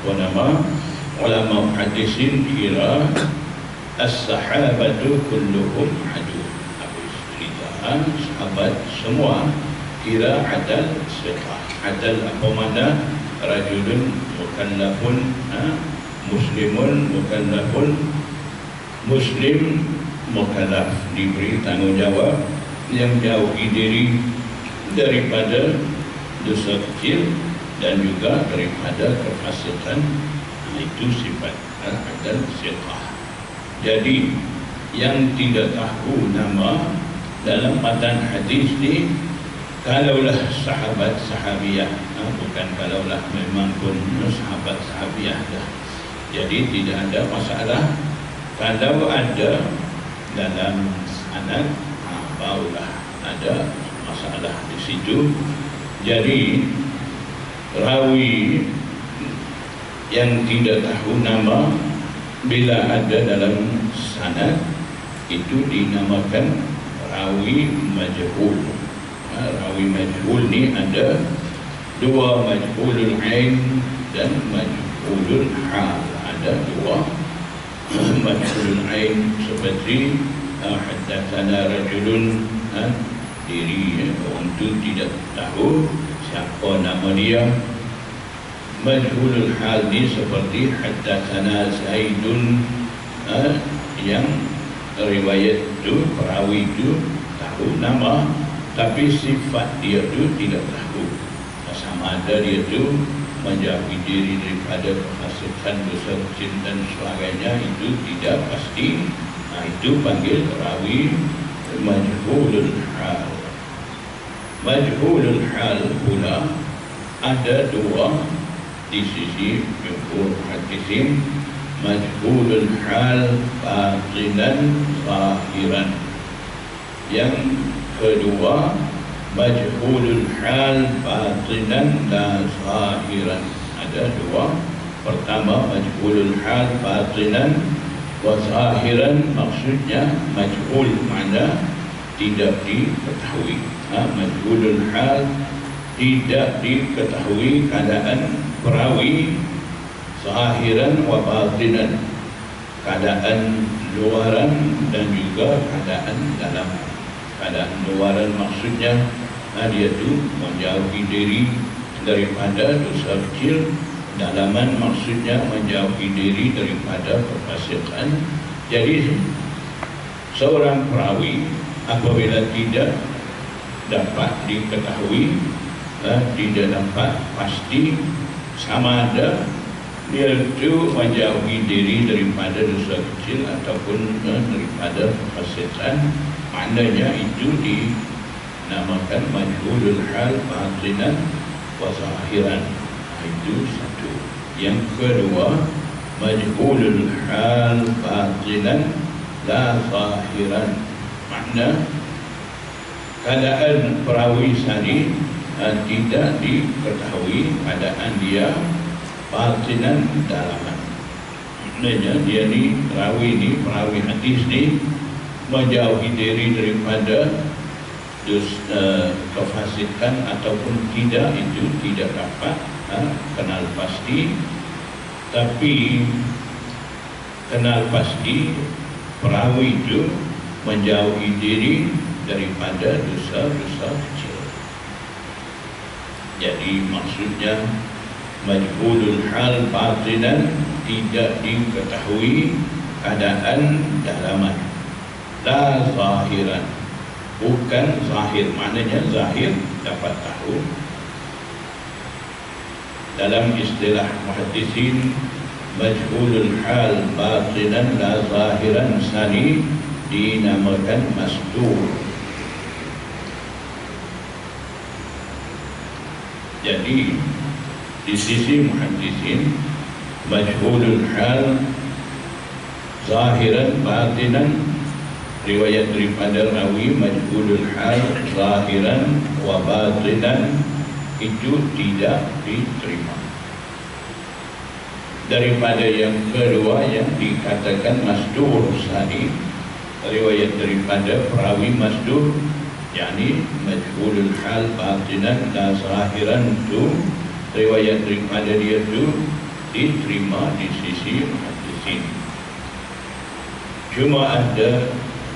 ulama hadisin kira as-sahabatu kulluhum adu. Habis cerita sahabat semua kira adal siqah. Adal apa makna? Rajulun mukallafun, muslimun mukallafun, muslim mukallaf, diberi tanggungjawab yang jauhi diri daripada dosa kecil dan juga daripada kefasikan. Itu sifat adal siqah. Jadi yang tidak tahu nama dalam matan hadis ni, kalaulah sahabat sahabiah, bukan kalaulah, memang pun sahabat sahabiah dah. Jadi tidak ada masalah. Kalau ada dalam sanad, barulah ada masalah di situ. Jadi rawi yang tidak tahu nama bila ada dalam sanad itu dinamakan rawi majhul. Rawi majhul ni ada dua, majhulul ain dan majhulul hal. Ada dua. Majhulul ain seperti haddatsana rajulun, diri orang itu tidak tahu siapa nama dia. Majhulul hal ni seperti haddatsana Zaidun, yang riwayat itu, perawi itu tahu nama, tapi sifat dia tu tidak tahu. Sama ada dia tu menjauhi diri daripada kefasikan, dosa kecil dan sebagainya, itu tidak pasti. Itu panggil rawi majhulul hal. Majhulul hal pula ada dua di sisi jumhur hadisin. Majhulul hal batinan zahiran. Yang kedua majhulul hal batinan dan zahiran. Ada dua. Pertama majhulul hal batinan wa zahiran, maksudnya majhul makna tidak diketahui. Majhulul hal tidak diketahui keadaan perawi, zahiran wa batinan, keadaan luaran dan juga keadaan dalam. Keadaan luaran maksudnya dia tu menjauhi diri daripada dosa kecil. Dalaman maksudnya menjauhi diri daripada kefasikan. Jadi seorang perawi apabila tidak dapat diketahui, tidak dapat pasti sama ada dia itu menjauhi diri daripada dosa kecil ataupun daripada kefasikan, maknanya itu dinamakan majhulul hal batinan wa zahiran. Itu satu. Yang kedua majhulul hal batinan la zahiran, makna keadaan perawi tadi tidak diketahui keadaan dia batinan dalaman. maknanya dia ni perawi hadis ni menjauhi diri daripada kefasikan ataupun tidak, itu tidak dapat kenal pasti. Tapi kenal pasti perawi itu menjauhi diri daripada dosa-dosa kecil. Jadi maksudnya majhulul hal batinan, tidak diketahui keadaan dalaman. La zahiran, bukan zahir. Maknanya zahir dapat tahu. Dalam istilah muhaddisin, majhulul hal batinan la zahiran sani dinamakan masdur. Jadi di sisi muhaddisin, majhulul hal zahiran batinan, riwayat daripada rawi majhulul hal zahiran wa batinan, itu tidak diterima. Daripada yang kedua yang dikatakan masdur sani, riwayat daripada perawi masdur, yakni majhulul hal batinan la zahiran, itu riwayat daripada dia itu diterima di sisi muhaddisin. Cuma ada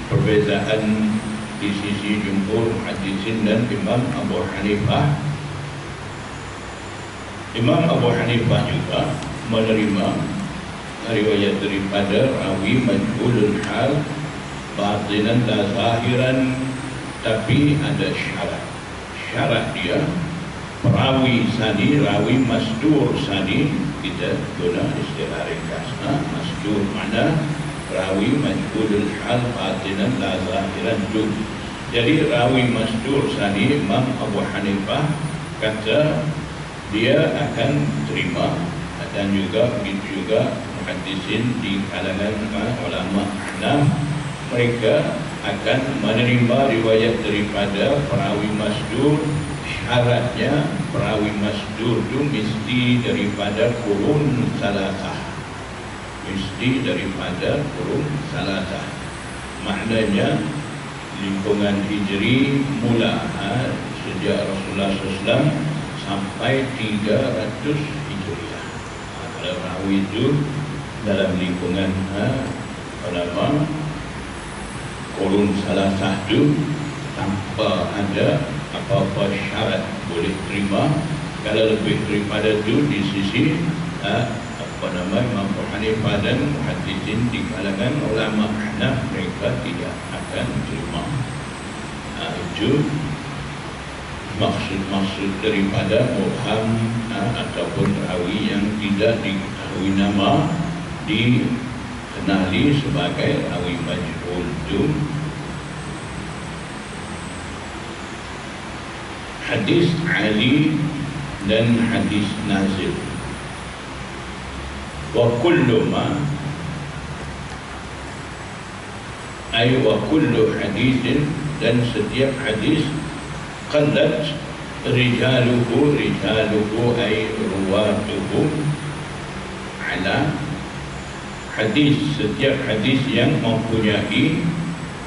perbezaan di sisi jumhur muhaddisin dan Imam Abu Hanifah. Imam Abu Hanifah juga menerima riwayat daripada rawi majhulul hal batinan la zahiran, tapi ada syarat. Syarat dia perawi sani, rawi masdur sani, kita guna istilah ringkas. Masdur mana rawi majhulul hal batinan la zahiran tu. Jadi rawi masdur sani, Imam Abu Hanifah kata dia akan terima, dan juga begitu juga muhaddisin di kalangan ulama Ahnaf, mereka akan menerima riwayat daripada perawi masdur. Syaratnya perawi masdur itu mesti daripada qurun salasah, mesti daripada qurun salasah. Maknanya lingkungan hijri mula sejak Rasulullah SAW sampai 300 hijriah. Kalau rawi itu dalam lingkungan qurun salasah itu tanpa ada apa-apa syarat boleh terima. Kalau lebih daripada itu di sisi Imam Abu Hanifah dan muhaddisin di kalangan ulama Ahnaf, mereka tidak akan terima. Itu maksud daripada mubham ataupun rawi yang tidak diketahui nama, dikenali sebagai rawi majhul. Itu hadis Ali dan hadis nazil. Wa kullu ma ay wa kullu hadithin, dan setiap hadis qallat rijaluhu ay ruwatuhu ala hadis, setiap hadis yang mempunyai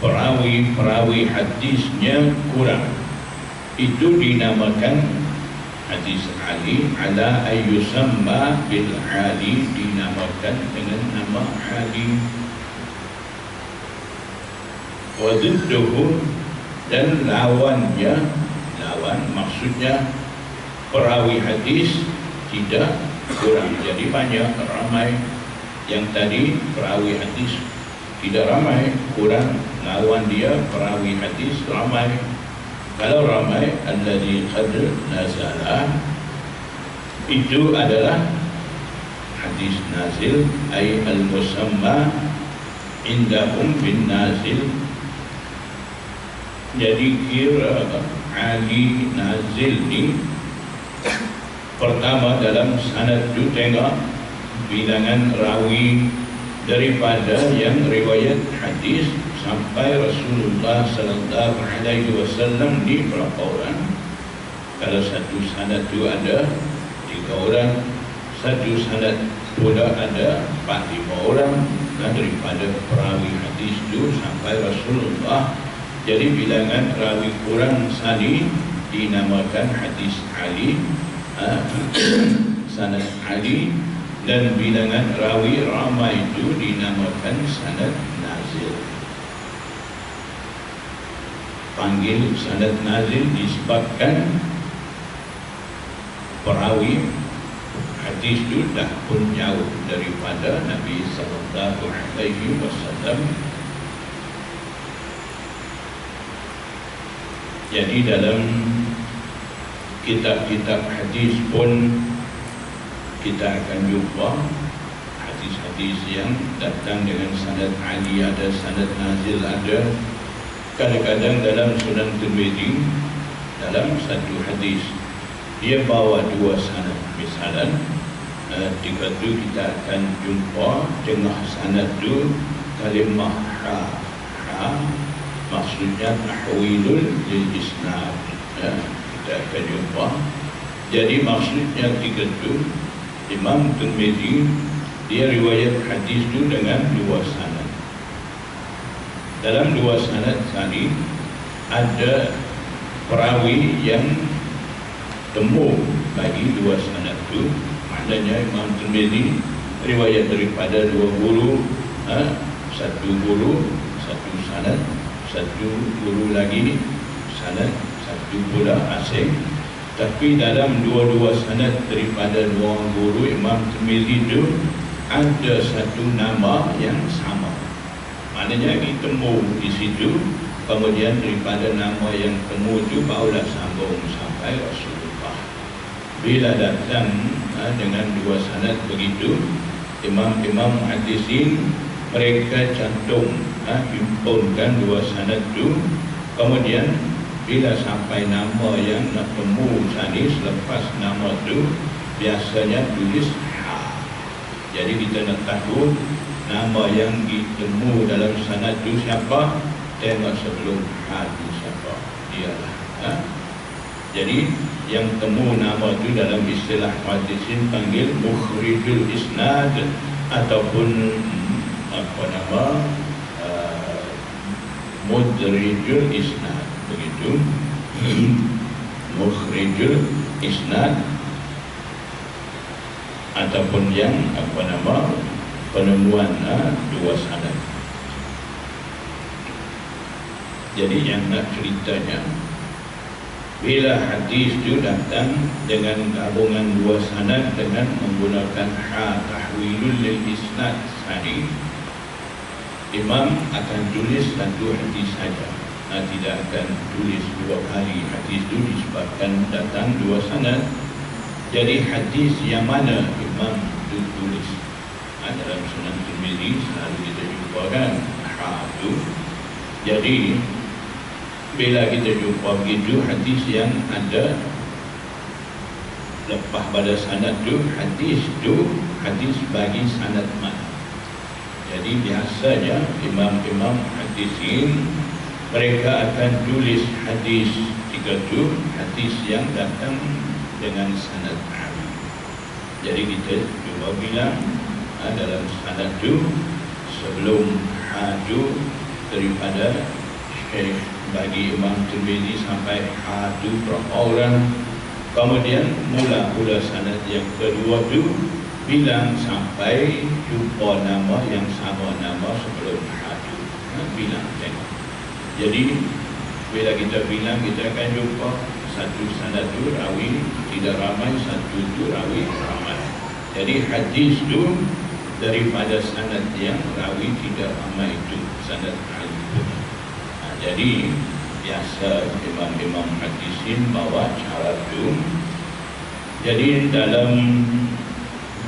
perawi hadisnya kurang, itu dinamakan hadis Ali. Ala ayyusamma bil Ali, dinamakan dengan nama Ali. Wa didduhu, dan lawannya, lawan maksudnya perawi hadis tidak kurang, jadi banyak, ramai. Yang tadi perawi hadis tidak ramai, kurang. Lawan dia perawi hadis ramai. Kalau ramai, alladhi qad nazala, itu adalah hadis nazil, ay al-musamma indahum bin nazil. Jadi kira Ali nazil ni, pertama dalam sanad itu tengok bilangan rawi daripada yang riwayat hadis sampai Rasulullah sallallahu alaihi wasallam ni berapa orang. Kalau satu sanad itu ada 3 orang, satu sanad pula ada 4-5 orang daripada perawi hadis itu sampai Rasulullah. Jadi bilangan rawi kurang sani dinamakan hadis Ali, sanad Ali, dan bilangan rawi ramai itu dinamakan sanad nazil. Panggil sanad nazil disebabkan perawi hadis itu dah pun jauh daripada Nabi sallallahu alaihi wasallam. Jadi dalam kitab-kitab hadis pun kita akan jumpa hadis-hadis yang datang dengan sanad Ali, ada sanad nazil, ada. Kadang-kadang dalam Sunan Tirmidzi dalam satu hadis dia bawa 2 sanad. Misalnya ketika itu kita akan jumpa tengah sanad itu kalimah ha, maksudnya tahwilul lil isnad. Kita akan jumpa. Jadi maksudnya ketika itu Imam Tirmidzi dia riwayat hadis itu dengan 2 sanad. Dalam 2 sanad tadi ada perawi yang temu bagi 2 sanad itu. Maknanya Imam Tirmidzi riwayat daripada 2 guru, 1 guru, 1 sanad, 1 guru lagi sanad, 1 pula asing. Tapi dalam 2 sanad daripada 2 guru Imam Tirmidzi itu ada 1 nama yang sama. Maknanya ditemu di situ, kemudian daripada nama yang temu itu barulah sambung sampai Rasulullah. Bila datang dengan 2 sanad begitu, imam-imam hadisin mereka cantum, himpunkan 2 sanad itu. Kemudian bila sampai nama yang nak temu tadi, selepas nama itu biasanya tulis ha. Jadi kita nak tahu nama yang ditemu dalam sanad itu siapa, tengok sebelum ha itu siapa, dialah. Jadi yang temu nama itu dalam istilah hadisin panggil mukhrijul isnad ataupun apa nama mudrijul isnad, begitu. Mukhrijul isnad ataupun yang apa nama penemuan 2 sanad. Jadi yang nak ceritanya, bila hadis itu datang dengan gabungan 2 sanad dengan menggunakan ha tahwilul lil isnad tadi, imam akan tulis 1 hadis saja. Tidak akan tulis 2 kali hadis itu disebabkan datang 2 sanad. Jadi hadis yang mana imam itu tulis? Dalam Sunan Tirmidzi selalu kita jumpa kan ha itu. Jadi bila kita jumpa begitu hadis yang ada lepas pada sanad itu, hadis bagi sanad mana. Jadi biasanya imam-imam hadisin mereka akan tulis hadis 3 itu, hadis yang datang dengan sanad Ali. Jadi kita cuba bilang dalam sanad itu sebelum haju daripada syekh bagi Imam Tirmidzi sampai haju berapa orang. Kemudian mula sanad yang kedua itu bilang sampai jumpa nama yang sama nama sebelum haju. Bilang tengok. Jadi bila kita bilang kita akan jumpa 1 sanad itu rawi tidak ramai, 1 itu rawi ramai. Jadi hadis itu daripada sanad yang rawi tidak ramai itu sanad Ali. Jadi biasa imam-imam hadisin bawa cara itu. Jadi dalam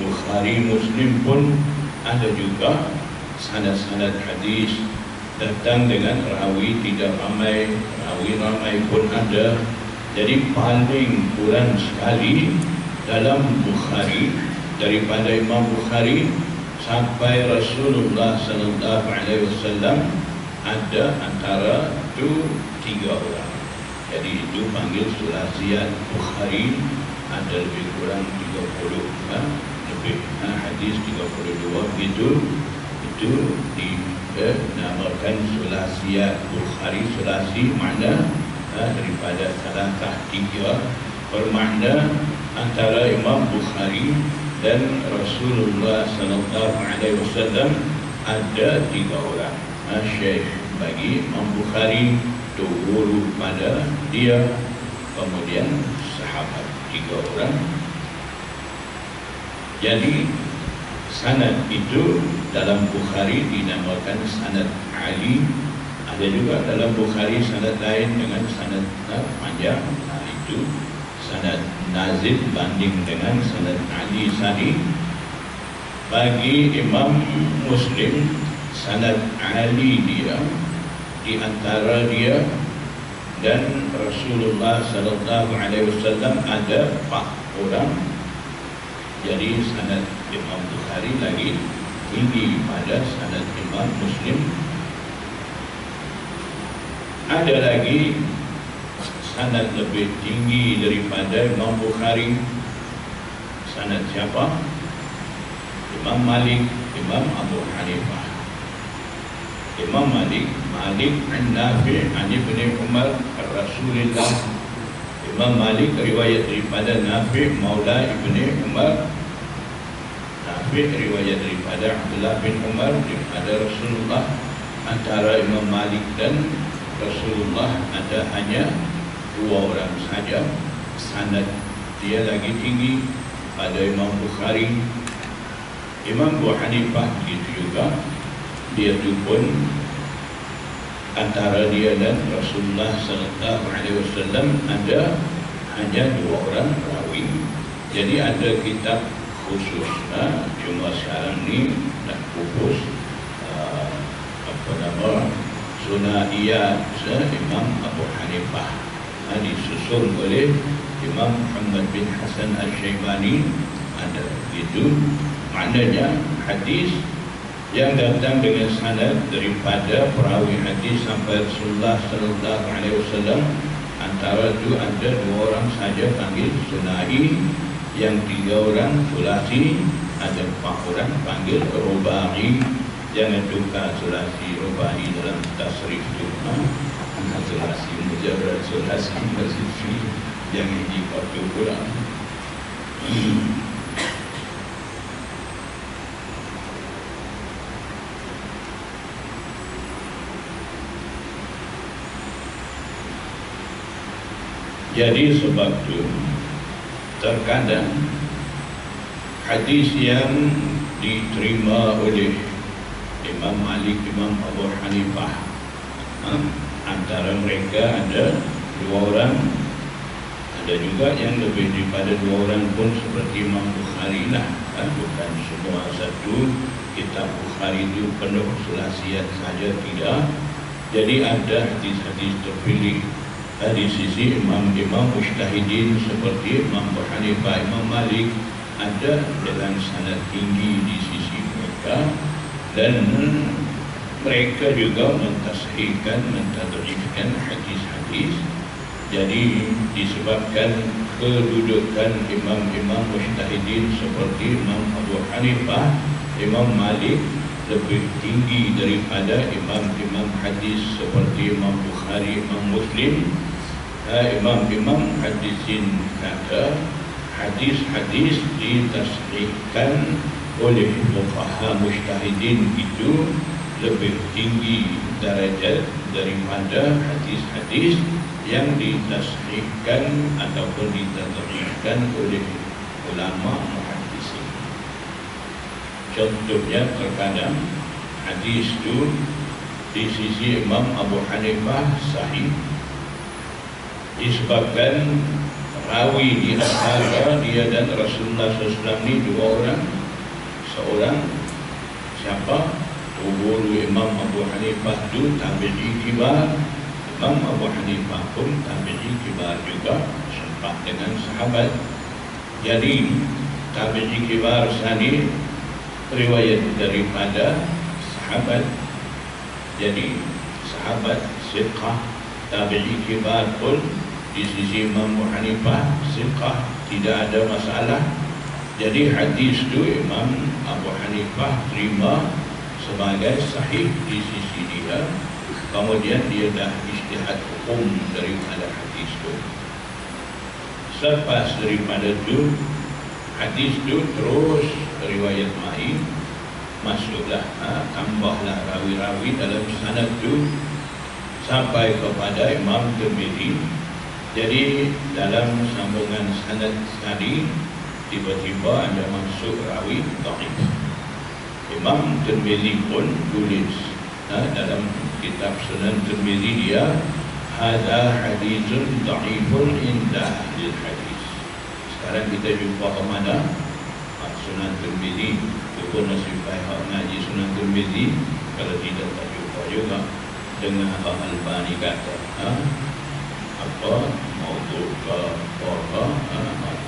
Bukhari Muslim pun ada juga sanad-sanad hadis datang dengan rawi tidak ramai, rawi ramai pun ada. Jadi paling kurang sekali dalam Bukhari daripada Imam Bukhari sampai Rasulullah sallallahu alaihi wasallam ada antara itu 3 orang. Jadi itu panggil sulasiyat Bukhari, ada lebih kurang 30 lebih. Hadis 32 itu dinamakan sulasiyat Bukhari. Sulasi makna daripada salatah tiga, bermakna antara Imam Bukhari dan Rasulullah sallallahu alaihi wasallam ada 3 orang. Syekh bagi Imam Bukhari, tu guru pada dia, kemudian sahabat 3 orang. Jadi sanad itu dalam Bukhari dinamakan sanad Ali. Ada juga dalam Bukhari sanad lain dengan sanad panjang. Itu sanad nazil banding dengan sanad Ali Sani. Bagi Imam Muslim, sanad Ali dia di antara dia dan Rasulullah sallallahu alaihi wasallam ada 4 orang. Jadi sanad Imam Bukhari lagi tinggi pada sanad Imam Muslim. Ada lagi sanad lebih tinggi daripada Imam Bukhari. Sanad siapa? Imam Malik, Imam Abu Hanifah. Imam Malik an Nafi' an Ibn Umar Rasulullah. Imam Malik riwayat daripada Nafi' Maula Ibn Umar. Nafi' riwayat daripada Abdullah bin Umar daripada Rasulullah. Antara Imam Malik dan Rasulullah ada hanya 2 orang saja. Sanad dia lagi tinggi pada Imam Bukhari. Imam Abu Hanifah begitu juga. Dia tu pun antara dia dan Rasulullah sallallahu alaihi wasallam ada hanya 2 orang rawi. Jadi ada kitab khusus. Cuma sekarang ni dah pupus Sunaiyat Imam Abu Hanifah, disusun oleh Imam Muhammad bin Hasan Al-Syaibani. Ada itu maknanya hadis yang datang dengan sanad daripada perawi hadis sampai Rasulullah sallallahu alaihi wasallam, antara itu ada 2 orang saja panggil sunai, yang 3 orang sulasi, ada 4 orang panggil rubai. Jangan tukar sulasi rubai dalam tasrif itu. Sulasi mujarrad, sulasi masih jangan dipakai pula. Jadi sebab itu terkadang hadis yang diterima oleh Imam Malik, Imam Abu Hanifah, antara mereka ada 2 orang. Ada juga yang lebih daripada 2 orang pun seperti Imam Bukhari lah. Bukan semua satu kitab Bukhari itu penuh sulasiyat saja, tidak. Jadi ada hadis-hadis terpilih di sisi imam-imam mujtahidin seperti Imam Abu Hanifah, Imam Malik, ada dengan sanad tinggi di sisi mereka, dan mereka juga mentasihkan, mentadrifkan hadis-hadis. Jadi disebabkan kedudukan imam-imam mujtahidin seperti Imam Abu Hanifah, Imam Malik lebih tinggi daripada imam-imam hadis seperti Imam Bukhari, Imam Muslim. Imam-imam hadisin kata hadis-hadis ditasihkan oleh fuqaha mujtahidin itu lebih tinggi darajat daripada hadis-hadis yang ditasihkan ataupun ditadrifkan oleh ulama muhaddisin. Contohnya, terkadang hadis itu di sisi Imam Abu Hanifah sahih disebabkan rawi di antara dia dan Rasulullah SAW ni 2 orang. Seorang siapa? Guru Imam Abu Hanifah itu tabi'i kibar. Imam Abu Hanifah pun tabi'i kibar juga, sempat dengan sahabat. Jadi tabi'i kibar sani riwayat daripada sahabat. Jadi sahabat siqah, tabi'i kibar pun di sisi Imam Abu Hanifah siqah, tidak ada masalah. Jadi hadis itu Imam Abu Hanifah terima sebagai sahih di sisi dia. Kemudian dia dah ijtihad hukum daripada hadis itu. Selepas daripada itu, hadis itu terus riwayat mai, masuklah, tambahlah rawi-rawi dalam sanad itu sampai kepada Imam Tirmidzi. Jadi dalam sambungan sanad tadi tiba-tiba ada masuk rawi dhaif. Imam Tirmidzi pun tulis dalam kitab Sunan Tirmidzi dia, hadza haditsun dhaifun inda ahli hadis. Sekarang kita jumpa ke mana? Sunan Tirmidzi. Pun nasib baik ngaji Sunan Tirmidzi, kalau tidak tak jumpa juga dengan Al-Anbani kata apa maudhu ke apa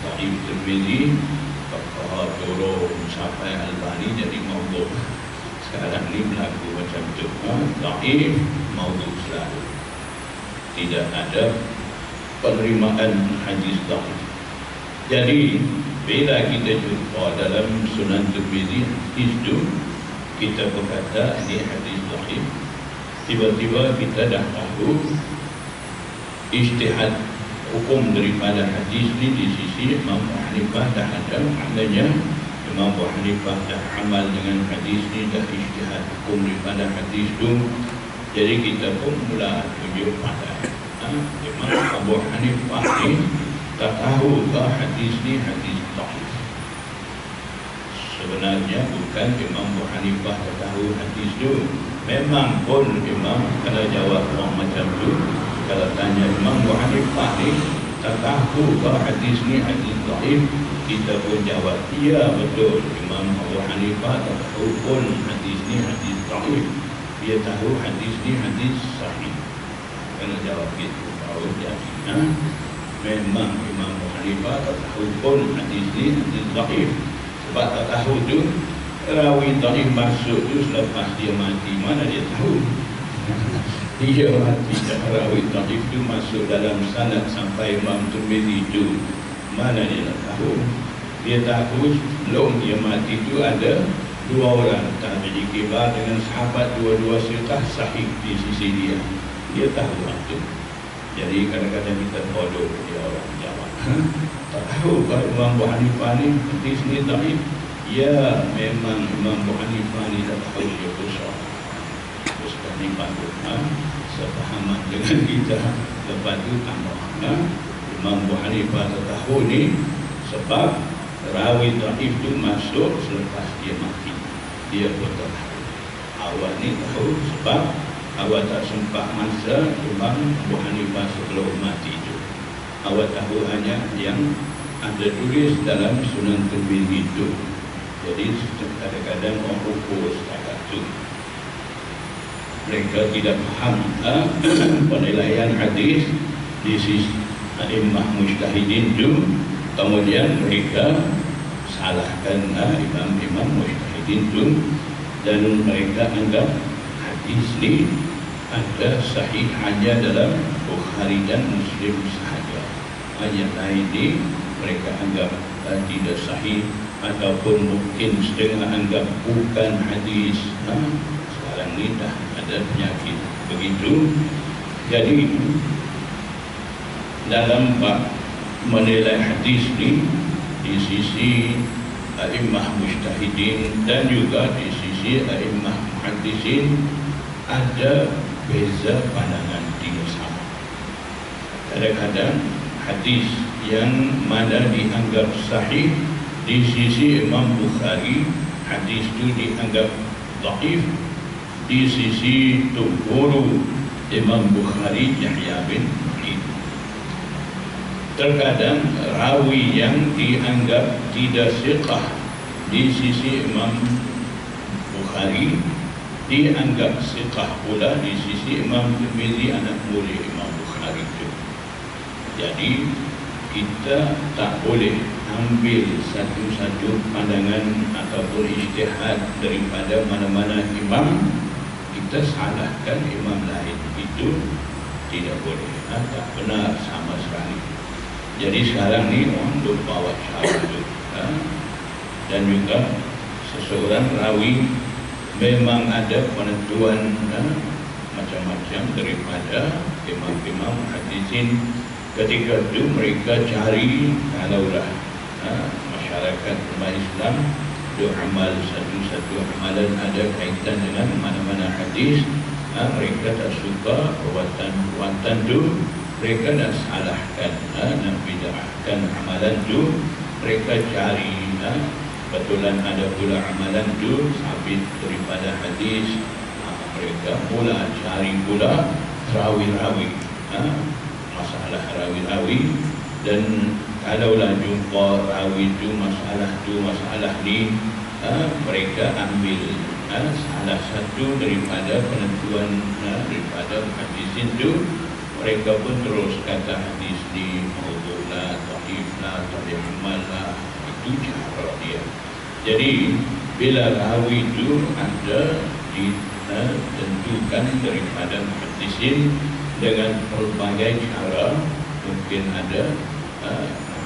Ta'ib Tirmidzi perkara turun sampai Al-Anbani jadi maudhu. Sekarang ni berlaku macam tu, Ta'ib maudhu selalu, tidak ada penerimaan hadis Ta'ib. Jadi bila kita jumpa dalam Sunan Tirmidzi itu, kita berkata ini hadis dhaif, tiba-tiba kita dah tahu ijtihad hukum daripada hadis ini di sisi Imam Abu Hanifah dah ada. Maknanya Imam Abu Hanifah dah amal dengan hadis ini, dah ijtihad hukum daripada hadis itu. Jadi kita pun mula tunjuk pada Imam Abu Hanifah ini tak tahu ke hadis ni hadis dhaif. Sebenarnya bukan Imam Abu Hanifah tak tahu hadis tu. Memang pun Imam kalau jawab orang macam tu, kalau tanya Imam Abu Hanifah ni tak tahu ke hadis ni hadis dhaif, kita pun jawab iya betul, Imam Abu Hanifah tak tahu pun hadis ni hadis dhaif, dia tahu hadis ni hadis sahih. Kena jawab gitu baru jadi. Memang Imam Abu Hanifah tak tahu pun hadis ni hadis dhaif. Sebab tak tahu tu, rawi dhaif masuk tu selepas dia mati, mana dia tahu? Dia mati dan rawi dhaif tu masuk dalam sanad sampai Imam Tirmidzi tu, mana dia nak tahu? Dia tahu sebelum dia mati tu ada dua orang tabi'i kibar dengan sahabat, dua-dua siqah sahih di sisi dia. Dia tahu waktu. Jadi kadang-kadang kita bodoh dia orang jawab. Tak tahu kalau Imam Abu Hanifah ni hadis ni dhaif. Ya, memang Imam Abu Hanifah ni tak tahu dia besar. Terus kami bantu sepahaman dengan kita. Lepas tu tambah Imam Abu Hanifah tak tahu ni sebab rawi dhaif tu masuk selepas dia mati. Dia pun tak tahu. Awal ni tahu sebab awak tak sempat masa Imam Abu Hanifah sebelum mati itu. Awak tahu hanya yang ada tulis dalam Sunan Tirmidzi itu. Jadi kadang-kadang orang ukur setakat itu. Mereka tidak faham penilaian hadis di sisi a'immah mujtahidin itu. Kemudian mereka salahkan imam-imam mujtahidin itu, dan mereka anggap hadis ini ada sahih hanya dalam Bukhari dan Muslim sahaja. Yang lain ini mereka anggap tidak sahih, ataupun mungkin setengah anggap bukan hadis. Sekarang ni dah ada penyakit begitu. Jadi dalam bab menilai hadis ni di sisi a'immah mujtahidin dan juga di sisi a'immah muhaddisin ada beza pandangan tidak sama. Kadang-kadang hadis yang mana dianggap sahih di sisi Imam Bukhari, hadis itu dianggap dhaif di sisi guru Imam Bukhari, Yahya bin Ma'in. Terkadang rawi yang dianggap tidak siqah di sisi Imam Bukhari dianggap siqah pula di sisi Imam Tirmidzi, anak murid Imam Bukhari itu. Jadi kita tak boleh ambil satu-satu pandangan ataupun ijtihad daripada mana-mana imam, kita salahkan imam lain. Itu tidak boleh, tak benar sama sekali. Jadi sekarang ni orang duk bawa cara tu, dan juga seseorang rawi memang ada penentuan macam-macam daripada imam-imam hadisin. Ketika itu mereka cari kalaulah masyarakat umat Islam amal satu-satu amalan ada kaitan dengan mana-mana hadis, mereka tak suka perbuatan itu, mereka nak salahkan, nak bid'ahkan amalan itu, mereka cari betulan ada pula amalan itu sabit daripada hadis, mereka mula cari pula rawi-rawi, masalah rawi-rawi. Dan kalaulah jumpa rawi itu masalah ni, mereka ambil salah satu daripada penentuan daripada hadis itu, mereka pun terus kata hadis ni maudhu' lah, dhaif lah, tak amal lah. Itu cara dia. Jadi bila rawi itu ada ditentukan daripada muhaddisin dengan pelbagai cara. Mungkin ada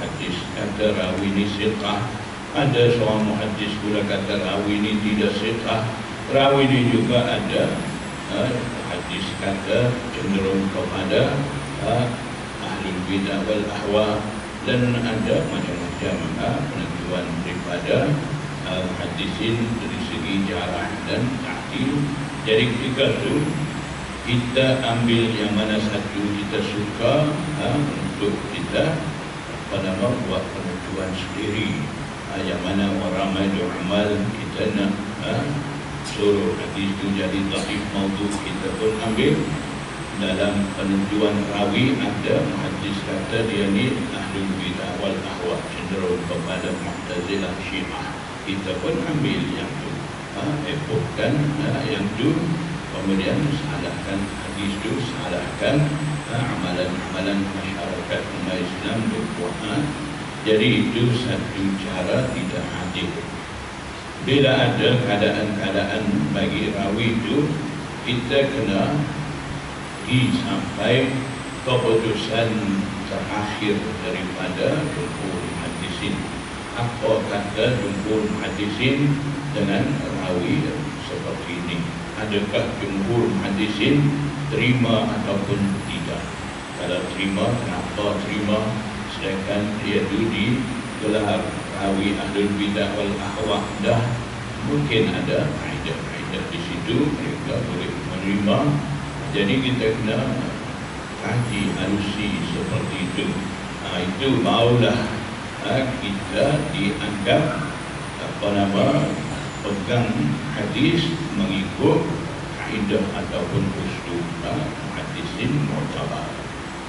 hadis kata rawi ini siqah, ada seorang muhaddis pula kata rawi ini tidak siqah, rawi ini juga ada hadis kata cenderung kepada ahlul bidah wal ahwa, dan ada macam-macam penentuan daripada hadisin dari segi jarah dan ta'dil. Jadi ketika itu kita ambil yang mana satu kita suka untuk kita buat penentuan sendiri, yang mana orang maju amal kita nak suruh hadis itu jadi dhaif maudhu', kita pun ambil dalam penentuan rawi. Ada hadis kata dia ni ahlul bidah wal ahwa, cenderung kepada Mu'tazilah Syiah, kita pun ambil yang tu, ekokkan yang tu, kemudian salahkan hadis itu, salahkan amalan-amalan masyarakat umat Islam berpuasa. Jadi itu satu cara tidak adil. Bila ada keadaan-keadaan bagi rawi itu, kita kena sampai keputusan terakhir daripada jumhur muhaddisin. Apa kata jumhur muhaddisin dengan rawi seperti ini? Adakah jumhur muhaddisin terima ataupun tidak? Kalau terima, kenapa terima? Sedangkan dia itu digelar rawi ahlul bidah wal ahwa, dah mungkin ada kaedah di situ mereka boleh menerima. Jadi kita kena kaji alusi seperti itu. Itu maulah kita dianggap pegang hadis mengikut kaedah ataupun usul hadisin mu'tabar.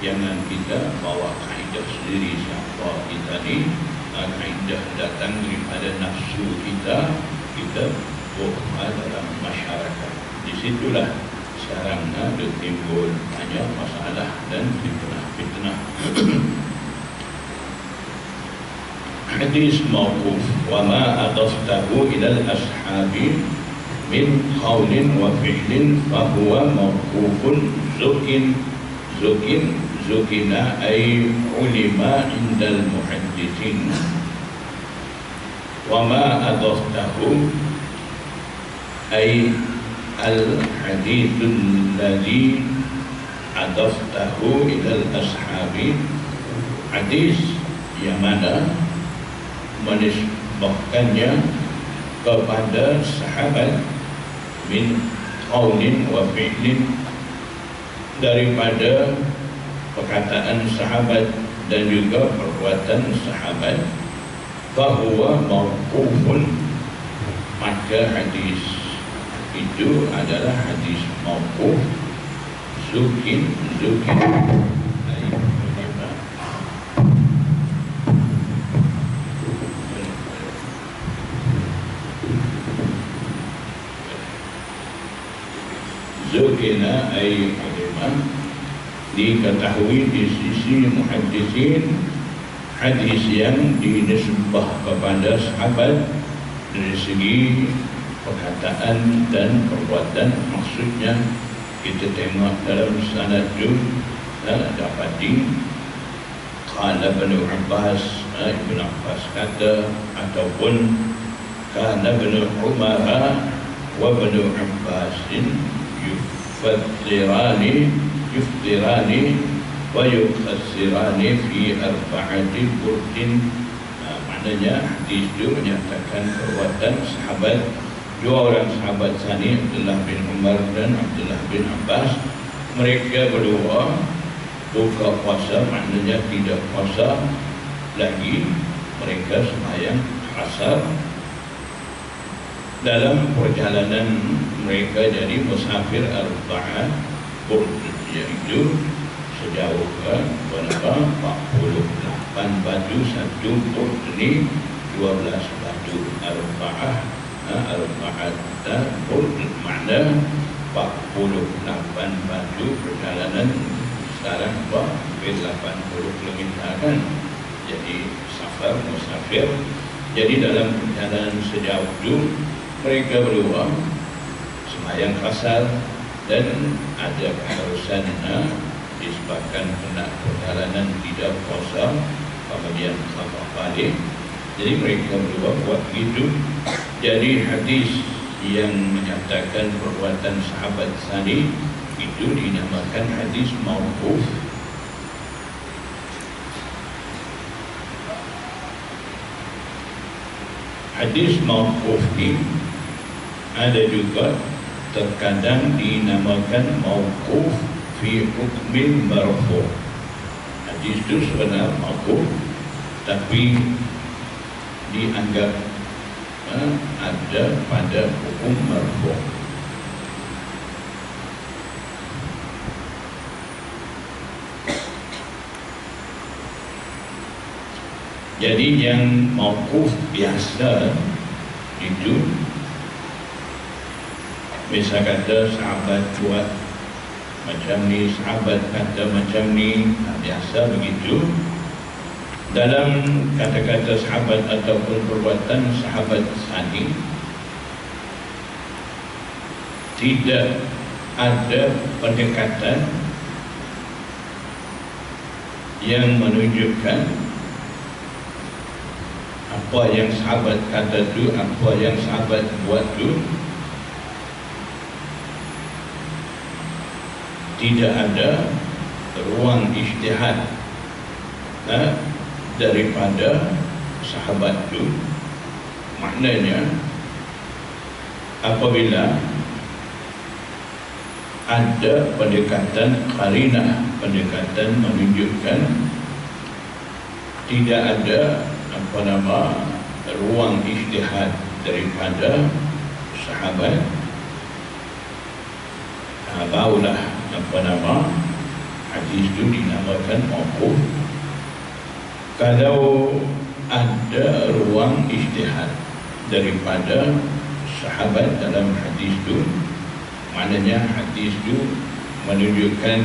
Jangan kita bawa kaedah sendiri siapa kita ni, kaedah datang daripada nafsu kita bawa dalam masyarakat. Di situlah sekarang ada timbul banyak masalah dan fitnah. Hadis mauquf, wa ma adaftahu ila al-ashabi min qawlin wa fi'lin fa huwa mauqufun zukina ay ulima indal muhaddithin. Wa ma adaftahu ay al-hadithul ladhi adaftahu ila al-ashabi, hadis yang mana menisbahkannya kepada sahabat, min qaulin wa fi'lin, daripada perkataan sahabat dan juga perbuatan sahabat, fahuwa mauqufun, maka hadis itu adalah hadis mauquf. Zukin Zukina ay ulama, diketahui di sisi muhaddisin hadis yang dinisbah kepada sahabat dari segi perkataan dan perbuatan. Maksudnya kita tengok dalam sanad itu dapati qala Ibn Abbas kata, ataupun kana ibnu Umar wa ibnu Abbas yuftirani wa yuqassirani fi arba'ati burdin. Maknanya hadis itu menyatakan perbuatan sahabat, dua orang sahabat sani, Abdullah bin Umar dan Abdullah bin Abbas. Mereka berdua buka puasa, maknanya tidak puasa lagi. Mereka sembahyang asar dalam perjalanan mereka jadi musafir arba'ah burd, yaitu sejauh ke berapa 48 batu. Satu burd ini 12 batu. Arba'ah burd makna 48 batu. Perjalanan sekarang 80 km kan, jadi safar musafir. Jadi dalam perjalanan sejauh itu mereka berdua sembahyang asar dan ada keharusan disebabkan kena perjalanan tidak puasa, kemudian khabar balik. Jadi mereka berdua buat begitu. Jadi hadis yang menyatakan perbuatan sahabat sani itu dinamakan hadis mauquf. Hadis mauquf ini ada juga terkadang dinamakan mauquf fi hukmin marfu'. Hadis itu sebenarnya mauquf tapi dianggap ada pada hukum marfu'. Jadi yang mauquf biasa itu, misal kata sahabat buat macam ni, sahabat kata macam ni, biasa begitu. Dalam kata-kata sahabat ataupun perbuatan sahabat sani tidak ada pendekatan yang menunjukkan apa yang sahabat kata tu, apa yang sahabat buat tu. Tidak ada ruang ijtihad daripada sahabat tu. Maknanya apabila ada pendekatan qarinah, pendekatan menunjukkan tidak ada ruang ijtihad daripada sahabat, barulah hadis itu dinamakan mauquf. Kalau ada ruang ijtihad daripada sahabat dalam hadis itu, maknanya hadis itu menunjukkan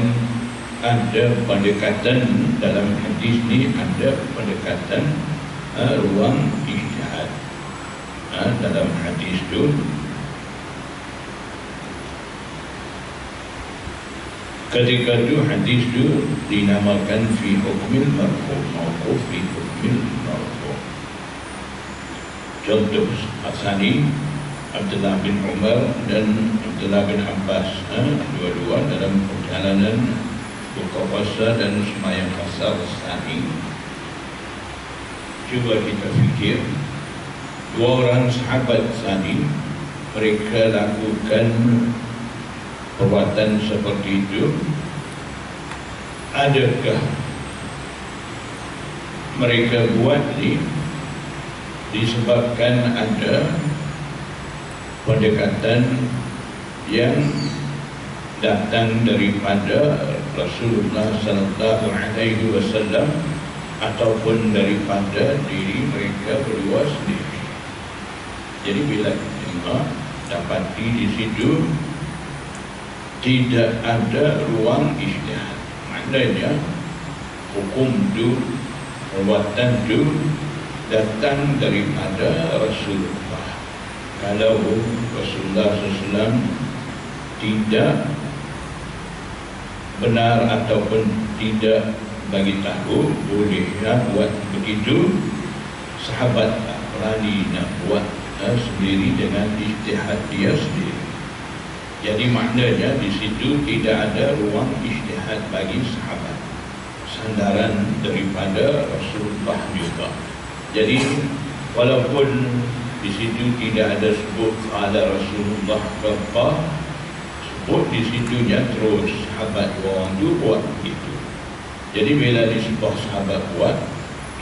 ada pendekatan dalam hadis ini, ada pendekatan ruang ijtihad dalam hadis itu. Ketika itu hadis itu dinamakan fi hukmil marfu', mauquf fi hukmil marfu'. Contoh asani Abdullah bin Umar dan Abdullah bin Abbas, dua-dua dalam perjalanan buka puasa dan sembahyang asar sani. Cuba kita fikir, dua orang sahabat sani, mereka lakukan perbuatan seperti itu. Adakah mereka buat ini disebabkan ada pendekatan yang datang daripada Rasulullah sallallahu alaihi wasallam ataupun daripada diri mereka berdua sendiri? Jadi bila kita dapati di situ tidak ada ruang ijtihad, maknanya hukum itu, perbuatan itu datang daripada Rasulullah. Kalau Rasulullah SAW tidak benar ataupun tidak bagi tahu boleh buat begitu, sahabat tak berani nak buat sendiri dengan ijtihad dia sendiri. Jadi maknanya di situ tidak ada ruang ijtihad bagi sahabat, sandaran daripada Rasulullah juga. Jadi walaupun di situ tidak ada sebut ada Rasulullah berapa, sebut di situnya terus sahabat orang itu buat begitu. Jadi bila disebut sahabat buat,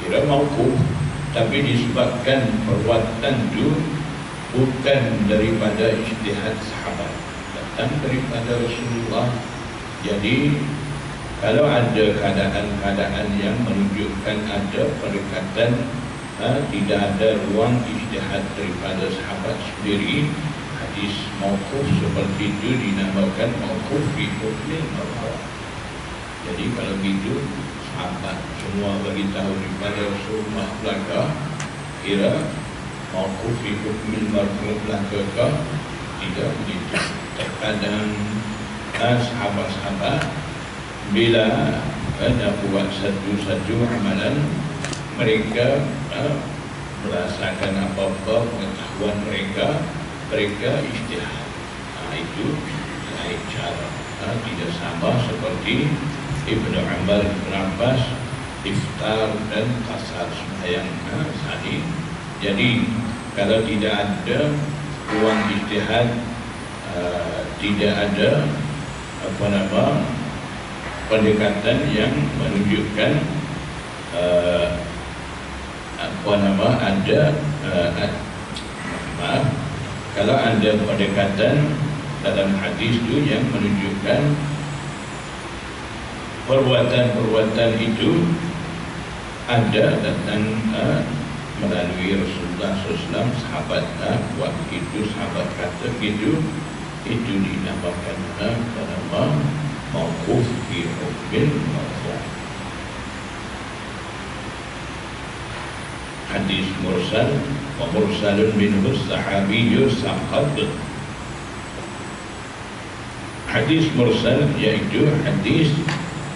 kira mauquf, tapi disebabkan perbuatan itu bukan daripada ijtihad sahabat, datang daripada Rasulullah. Jadi kalau ada keadaan-keadaan yang menunjukkan ada pendekatan tidak ada ruang ijtihad daripada sahabat sendiri, hadis mauquf seperti itu dinamakan mauquf fi hukmil marfu'. Jadi kalau begitu sahabat semua bagi tahu daripada Rasulullah belaka, kira mauquf fi hukmil marfu' belaka, tidak begitu. Terkadang sahabat-sahabat bila nak buat satu-satu amalan, mereka merasakan apa-apa pengetahuan mereka ijtihad. Itu lain cara, tidak sama seperti Ibnu Umar, Ibnu Abbas iftar dan qasar sembahyang sahih. Jadi kalau tidak ada ruang ijtihad, tidak ada pendekatan yang menunjukkan kalau ada pendekatan dalam hadis itu yang menunjukkan perbuatan-perbuatan itu ada datang melalui Rasulullah SAW, sahabat buat begitu, sahabat kata begitu, itu dinamakan mauquf fi hukmil marfu'. Hadis mursal wa mursalun minhu sahabiyyu saqat. Hadis mursal iaitu hadis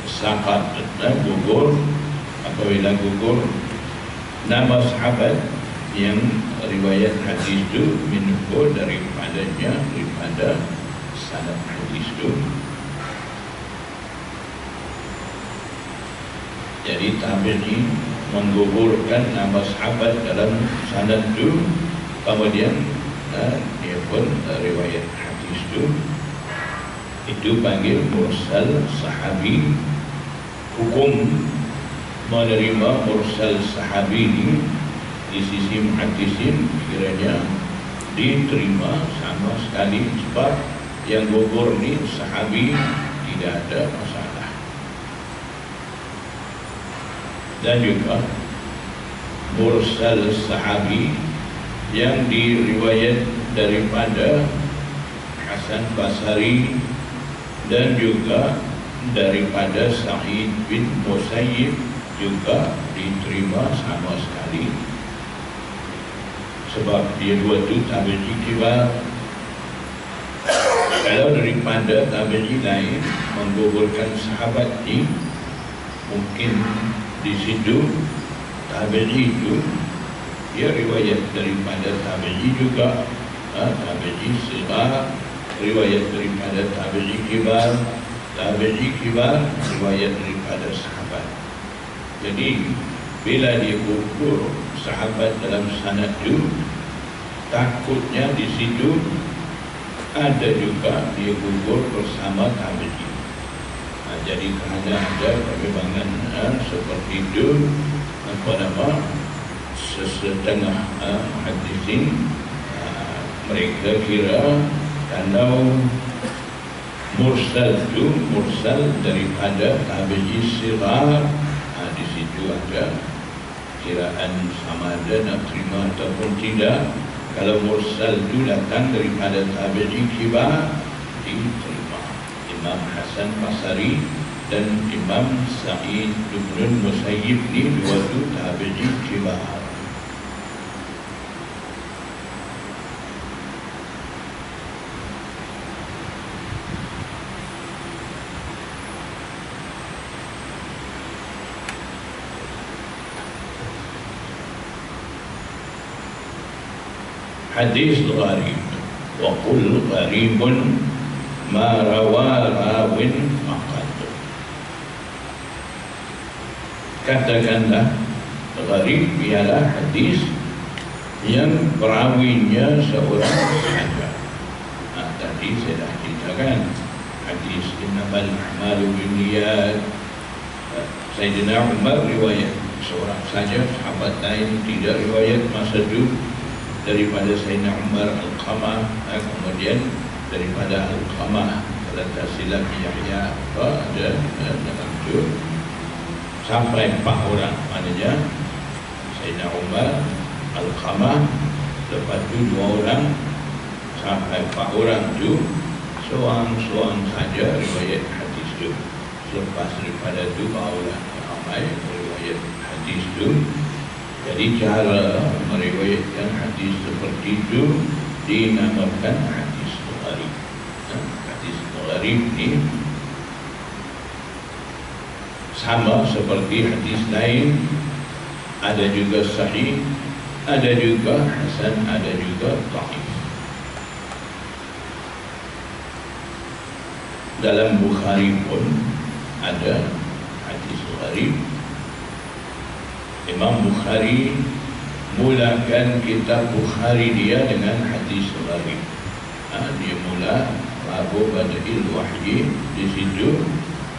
saqat, gugur. Apabila gugur nama sahabat yang riwayat hadis itu minhu daripada sanad hadis itu. Jadi tabi'i menggugurkan nama sahabat dalam sanad itu, kemudian dia pun riwayat hadis itu panggil mursal sahabi. Hukum menerima mursal sahabi ini di sisi muhaddisin kiranya diterima sama sekali, sebab yang gugur ni sahabi, tidak ada masalah. Dan juga mursal sahabi yang diriwayat daripada Hasan Basri dan juga daripada Sa'id bin Musayyib juga diterima sama sekali, sebab dia dua tu tabi'i kibar. Kalau daripada tabi'i lain menggugurkan sahabat ni, mungkin di situ tabi'i itu dia riwayat daripada tabi'i juga, tabi'i sighar riwayat daripada tabi'i kibar, tabi'i kibar riwayat daripada sahabat. Jadi bila dia gugur sahabat dalam sanad itu, takutnya di situ ada juga dia gugur bersama tabi'i. Jadi kerana ada perkembangan seperti itu, sesetengah hadisin mereka kira kalau mursal itu mursal daripada tabi'i sighar, di situ ada kiraan sama ada nak terima ataupun tidak. Kalau mursal itu datang daripada tabi'i kibar, diterima. Imam Hasan Basri dan Imam Sa'id bin Musayyib ni dua tu tabi'i kibar. hadis gharib. Wa qul gharibun ma rawa rawin faqat. Katakanlah gharib ialah hadis yang perawinya seorang sahaja. Tadi saya dah ceritakan hadis innamal a'malu binniyat. Sayyidina Umar riwayat seorang saja, sahabat lain tidak riwayat masa itu. Daripada Sayyidina Umar Al-Qamah, kemudian daripada Al-Qamah kalau tak silap Yahya ada dalam itu sampai 4 orang, maknanya Sayyidina Umar Al-Qamah, lepas itu 2 orang sampai 4 orang itu seorang-seorang saja riwayat hadis itu. Selepas daripada itu barulah ramai riwayat hadis itu. Jadi cara meriwayatkan hadis seperti itu dinamakan hadis gharib. Hadis gharib ini sama seperti hadis lain, ada juga sahih, ada juga hasan, ada juga dhaif. Dalam Bukhari pun ada hadis gharib. Imam Bukhari mulakan kitab Bukhari dia dengan hadis gharib. Dia mula babu bada'il wahyi, di situ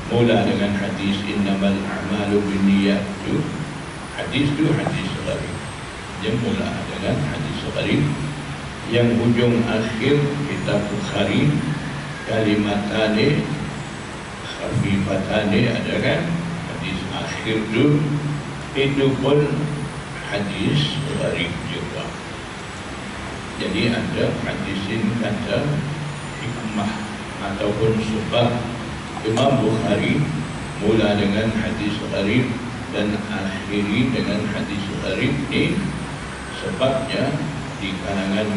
mula dengan hadis innamal a'malu binniyat itu. Hadis itu hadis gharib. Dia mula dengan hadis gharib. Yang hujung akhir kitab Bukhari kalimatane khafifatane, ada kan hadis akhir itu pun hadis gharib juga. Jadi ada hadis ini kata hikmah ataupun sebab Imam Bukhari mula dengan hadis gharib dan akhiri dengan hadis gharib ini. Sebabnya di kalangan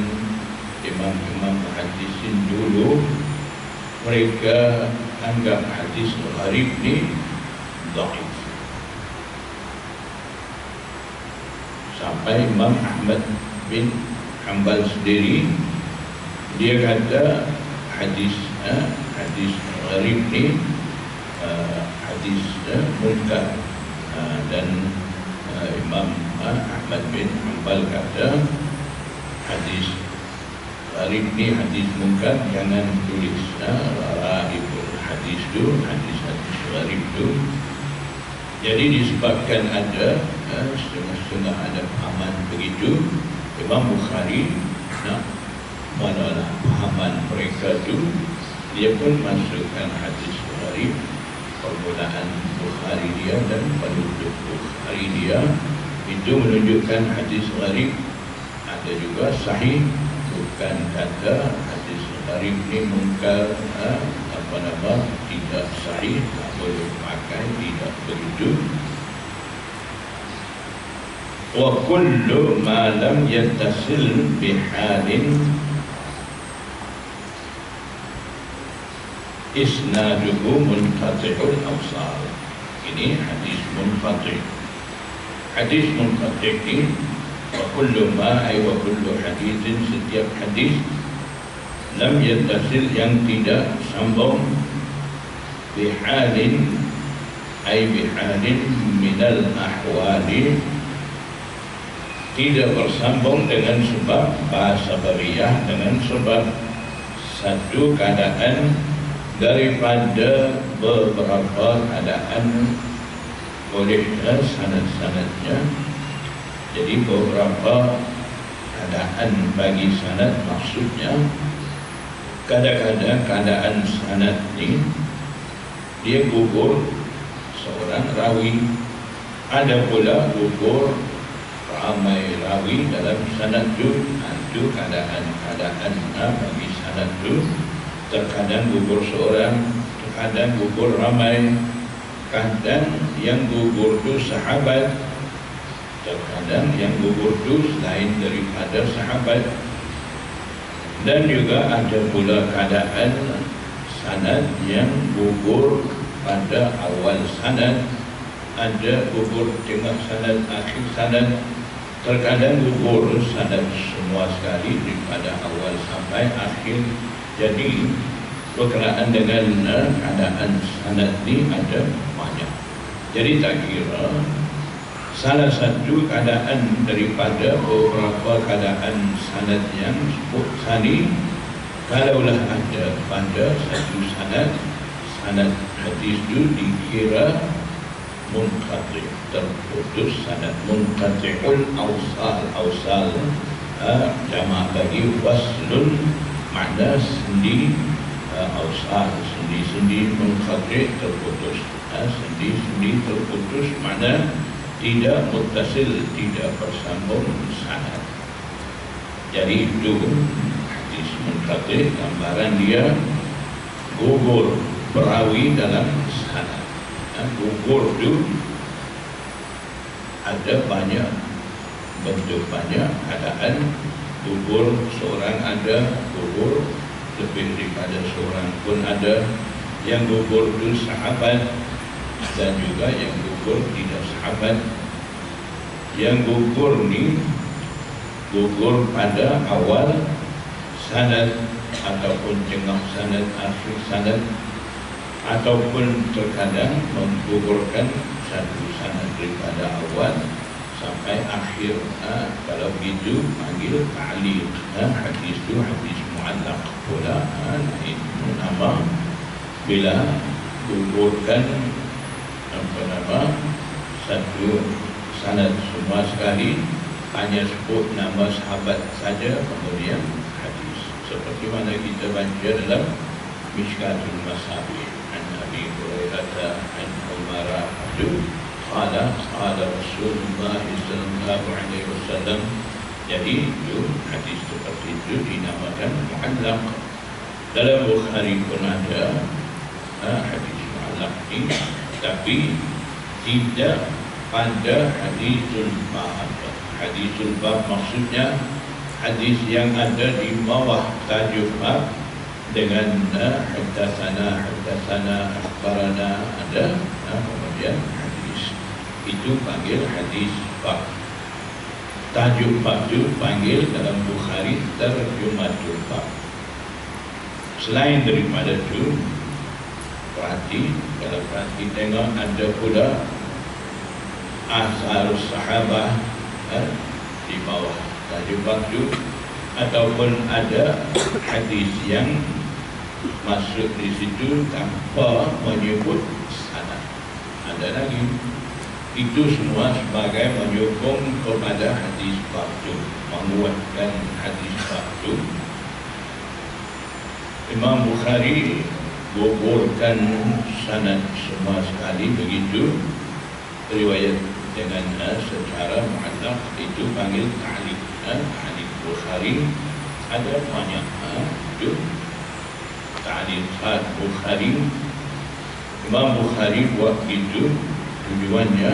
imam-imam hadisin dulu, mereka anggap hadis gharib ini dhaif. Sampai Imam Ahmad bin Hanbal sendiri, dia kata hadis gharib ni hadis Muka, dan Imam Ahmad bin Hanbal kata hadis gharib ni hadis Muka, jangan tulis raibul hadis tu, hadis gharib tu. Jadi disebabkan ada setengah-setengah ada pahaman begitu, Imam Bukhari nak manalah pahaman mereka tu, dia pun masukkan hadis gharib. Permulaan Bukhari dia dan penduduk Bukhari dia itu menunjukkan hadis gharib. Ada juga sahih, bukan kata hadis gharib ni munkar, tidak sahih, tak boleh pakai, tidak begitu. Wa kullu ma lam yattasil bihalin isnaduhu munqati'ul awsal. Ini hadis munqati'. Hadis munqati' ini wa kullu ma ay wa kullu hadithin, setiap hadis lam yattasil yang tidak sambung bihalin ay bihalin minal ahwali, tidak bersambung dengan sebab bahasa bariyah, dengan sebab satu keadaan daripada beberapa keadaan oleh sanad-sanadnya. Jadi beberapa keadaan bagi sanad, maksudnya kadang-kadang keadaan sanad ini dia gugur seorang rawi, ada pula gugur ramai rawi dalam sanad itu. Itu keadaan-keadaan bagi sanad itu. Terkadang gugur seorang, terkadang gugur ramai, kadang yang gugur itu sahabat, terkadang yang gugur itu selain daripada sahabat. Dan juga ada pula keadaan sanad yang gugur pada awal sanad, ada gugur tengah sanad, akhir sanad. terkadang gugur sanad semua sekali daripada awal sampai akhir. Jadi berkenaan dengan keadaan sanad ni ada banyak. Jadi tak kira salah satu keadaan daripada beberapa keadaan sanad yang sebut tadi, kalaulah ada pada satu sanad hadis itu dikira munqati', terputus sanad. Munqati'ul awsal jama' bagi waslun, makna sendi, awsal sendi-sendi, munqati' terputus, sendi-sendi terputus makna tidak muttasil, tidak bersambung sanad. Jadi itu hadis munqati', gambaran dia gugur perawi dalam sanad. Gugur itu ada banyak bentuk, banyak keadaan. Gugur seorang ada, gugur lebih daripada seorang pun ada. Yang gugur itu sahabat dan juga yang gugur tidak sahabat. Yang gugur ni gugur pada awal sanad ataupun tengah sanad, akhir sanad, ataupun terkadang menggugurkan satu sanad daripada awal sampai akhir. Kalau begitu panggil ta'liq. Hadis itu hadis mu'allaq pula. Itu nama bila gugurkan satu sanad semua sekali, hanya sebut nama sahabat saja, kemudian hadis. Seperti mana kita baca dalam Mishkatul Masabih an Abi Hurairah an Umar qala Rasulullah sallallahu alaihi wasallam. Jadi itu hadis seperti itu dinamakan mu'allaq. Dalam Bukhari pun ada hadis mu'allaq ini, tapi tidak pada hadisul bab. Hadisul bab maksudnya hadis yang ada di bawah tajuk bab dengan haddatsana, akhbarana ada, kemudian hadis itu panggil hadis bab. Tajuk bab itu panggil dalam Bukhari terjumatul bab. Selain daripada itu, kalau perhati tengok ada pula asarus sahabah di bawah tajuk bab itu, ataupun ada hadis yang masuk di situ tanpa menyebut sanad. Ada lagi. Itu semua sebagai menyokong kepada hadis bab itu, menguatkan hadis bab itu. Imam Bukhari gugurkan sanad semua sekali begitu, riwayat dengan secara mu'allaq itu panggil ta'liq. Hadis Bukhari ada banyak itu ta'liqat Bukhari. Imam Bukhari buat itu tujuannya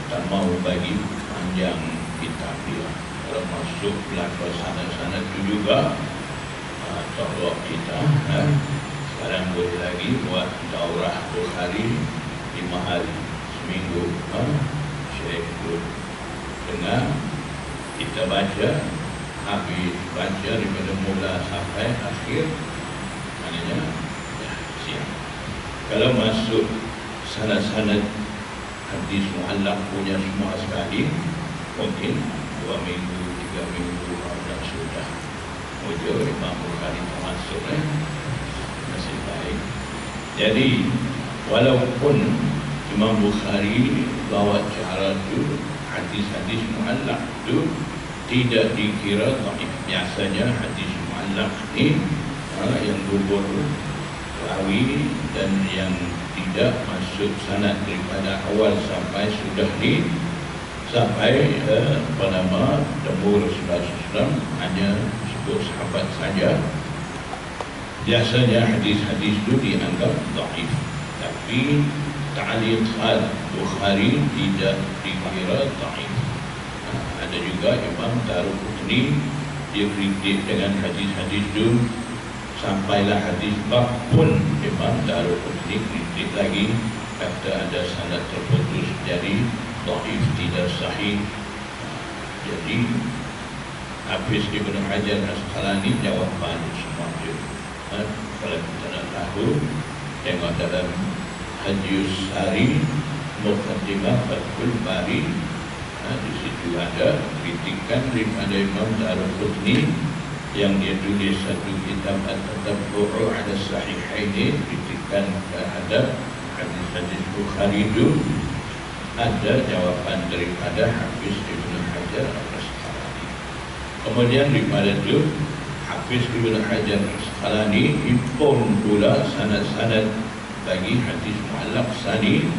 tak mau bagi panjang kitab dia. Kalau masuk belakang sanad-sanad itu juga tolong kita sekarang boleh lagi buat Daurah Bukhari 5 hari seminggu. Syekh dengar, kita baca, habis baca daripada mula sampai akhir, maknanya siap. Kalau masuk sanad-sanad hadis mu'allaq punya semua sekali, mungkin 2 minggu, 3 minggu dan sudah. Mujur Imam Bukhari termasuk nasib baik. Jadi walaupun Imam Bukhari bawa cara itu, hadis-hadis mu'allaq itu tidak dikira dhaif. Biasanya hadis mu'allaq ini yang gugur rawi dan yang tidak masuk sanad daripada awal sampai sudah ni, sampai temu Rasulullah SAW hanya sebut sahabat saja. Biasanya hadis-hadis itu dianggap dhaif. Tapi ta'liqat Bukhari tidak dikira dhaif. Ada juga Imam Daurah dia kritik dengan hadis-hadis itu, sampailah hadis bab pun Imam Daurah kritik lagi, kata ada sanad terputus, jadi dhaif, tidak sahih. Jadi Hafiz Ibnu Hajar Asqalani jawabannya semua dia. Kalau kita nak tahu, tengok dalam Hadith Siri Muqaddimah Fathul Bari, di situ ada kritikan daripada Imam Daurah yang dia tulis satu kitab At-Tatabbu'u 'ala Sahihaini, kritikan terhadap hadis-hadis Bukhari itu. Ada jawaban daripada Hafiz Ibnu Hajar Asqalani. Kemudian daripada itu Hafiz Ibnu Hajar Asqalani impun pula sanad-sanad bagi hadis mu'allaq sani.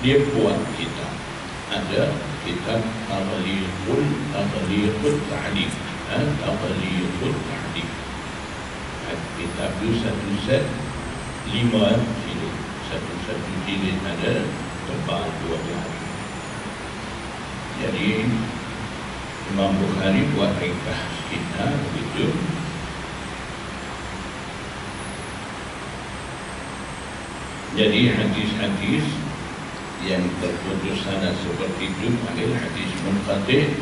Dia buat kitab, ada kitab Taghliqul Ta'liq, Taghliqul Ta'liq. Kitab itu satu set 5 jilid, satu jilid ada tebal 2 jari. Jadi Imam Bukhari buat ringkas kita begitu. Jadi hadis-hadis yang terputus sanad seperti itu panggil hadis munqati'.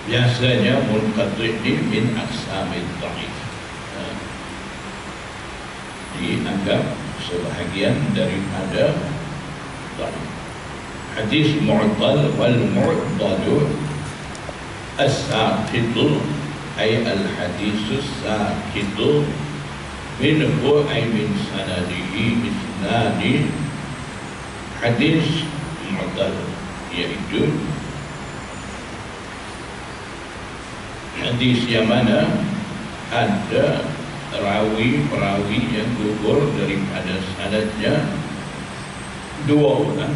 Biasanya munqati' ini min aqsamid dhaif, dianggap sebahagian daripada dhaif. Hadis mu'dal wal mu'dalu as-saqitu ay al-hadisus saqitu minhu ay min sanadihi isnadi. Hadis mu'dal iaitu hadis yang mana ada perawi yang gugur daripada sanadnya 2 orang.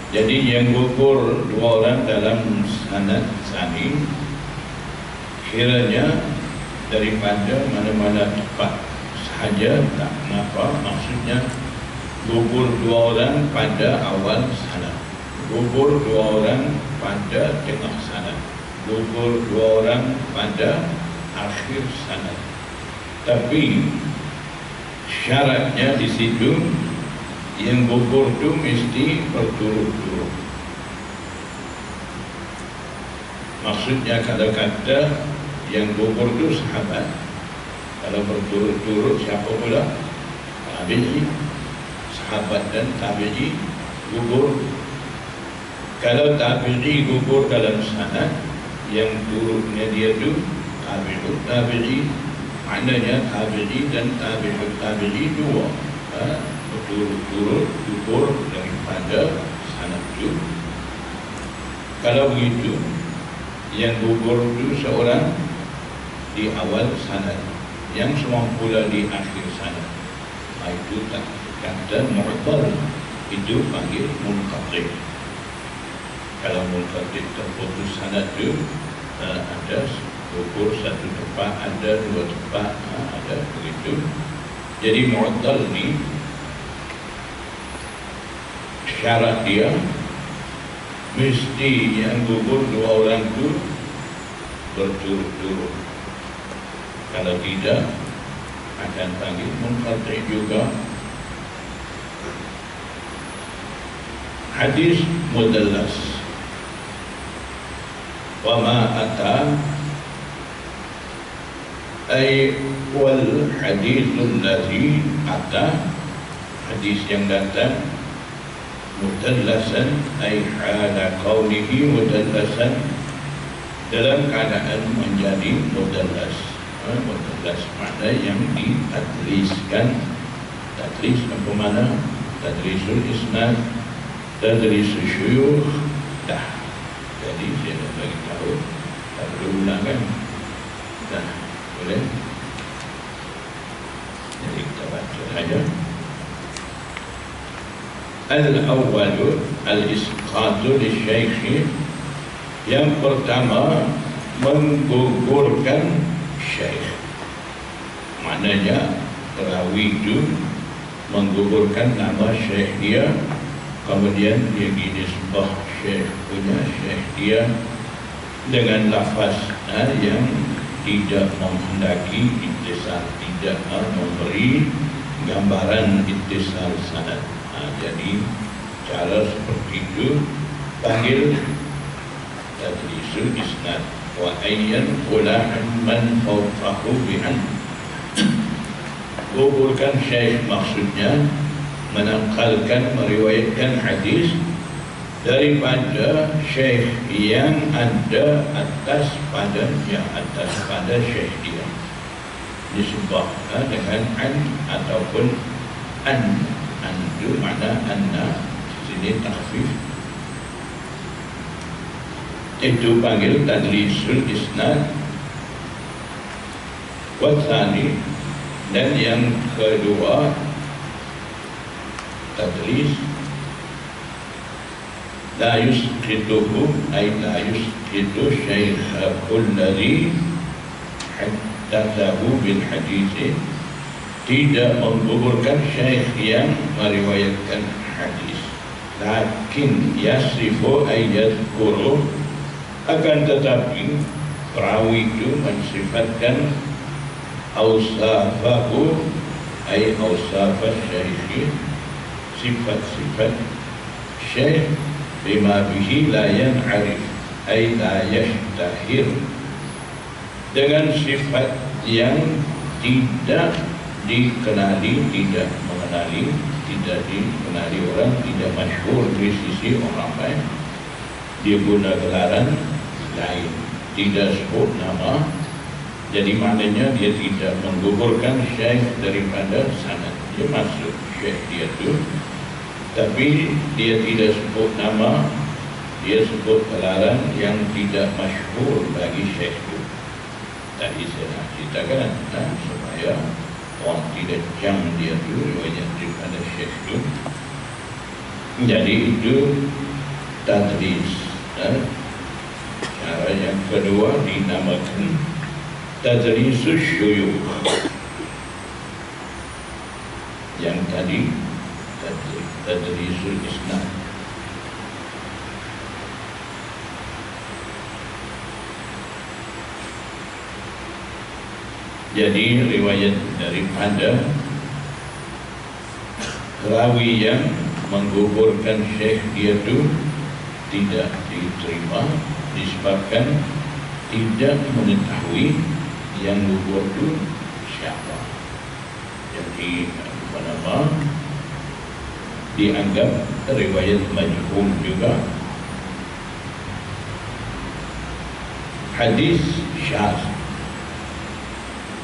Jadi yang gugur 2 orang dalam sanad sani kiranya daripada mana-mana tempat sahaja, tak kenapa. Maksudnya gugur 2 orang pada awal sanad, gugur 2 orang pada tengah sanad, gugur 2 orang pada akhir sanad. Tapi syaratnya di situ yang gugur itu mesti berturut-turut. Maksudnya kalau kata yang gugur itu sahabat, kalau berturut-turut siapa pula? Tabi'i. Sahabat dan tabi'i gugur. Kalau tabi'i gugur dalam sanad, yang turutnya dia itu tabi'ut tabi'i, maknanya tabi'i dan tabi'ut tabi'i 2 berturut-turut gugur daripada sanad itu. Kalau begitu, yang gugur itu seorang di awal sanad, yang semua pula di akhir sanad, itu tak kata mu'dal, itu panggil munqati'. Kalau munqati' terputus sanad itu ada gugur satu tempat, ada 2 tempat, ada begitu. Jadi mu'dal ni syarat dia mesti yang gugur 2 orang itu berturut-turut. Kalau tidak, akan panggil munqati' juga. Hadis mudallas. Wa ma ata ay wal hadithul ladzi ata, hadis yang datang mudallasan ay hala qawlihi mudallasan, dalam keadaan menjadi mudallas. Mudallas makna yang ditadliskan. Tadlis apa mana? Tadlisul isnad, tadlisul syuyukh. Dah. Jadi saya nak bagi tahu, tak perlu ulang kan? Dah, boleh? Jadi kita baca saja. Al-awwalu al-isqatu li-syaikhi, yang pertama menggugurkan syaikh. Maknanya perawi itu menggugurkan nama syaikh dia kemudian dia disebut syekh punya syekh dia dengan lafaz yang tidak menghendaki ittisal, tidak memberi gambaran ittisal sanad. Jadi cara seperti itu panggil tadlisul isnad. Wa ayyan ulah man fawqahu bi'an. Gugurkan syekh maksudnya menakalkan, meriwayatkan hadis daripada syekh yang ada atas pada syekh dia, disebut dengan an ataupun an itu makna anna, sini takhfif, itu panggil tadlisul isnad. Watsani, dan yang kedua tadlis la yusqituhu ay la yusqitu syaikhul ladzi haddatsahu bil hadits, tidak menggugurkan syekh yang meriwayatkan hadis, lakin yasifu ay yadhkuru, akan tetapi perawi itu mensifatkan awsafahu ay awsafah syekh, sifat-sifat syekh bima bihi la yan'arif ay la yashtahir, dengan sifat yang tidak dikenali, tidak mengenali, tidak dikenali orang, tidak masyhur di sisi orang lain. Dia guna gelaran lain, tidak sebut nama. Jadi maknanya dia tidak menggugurkan syekh daripada sanad. Dia masuk syekh dia tu, tapi dia tidak sebut nama, dia sebut gelaran yang tidak masyhur bagi syekh itu. Tadi saya nak ceritakan supaya orang tidak jam dia tu riwayat daripada syekh itu. Jadi itu tadlis. Cara yang kedua dinamakan tadlisus syuyukh. Yang tadi tadlisul isnad. Jadi riwayat daripada rawi yang menggugurkan syekh dia itu tidak diterima disebabkan tidak mengetahui yang gugur itu siapa. Jadi apa-apa dianggap riwayat majhul juga. Hadis syadz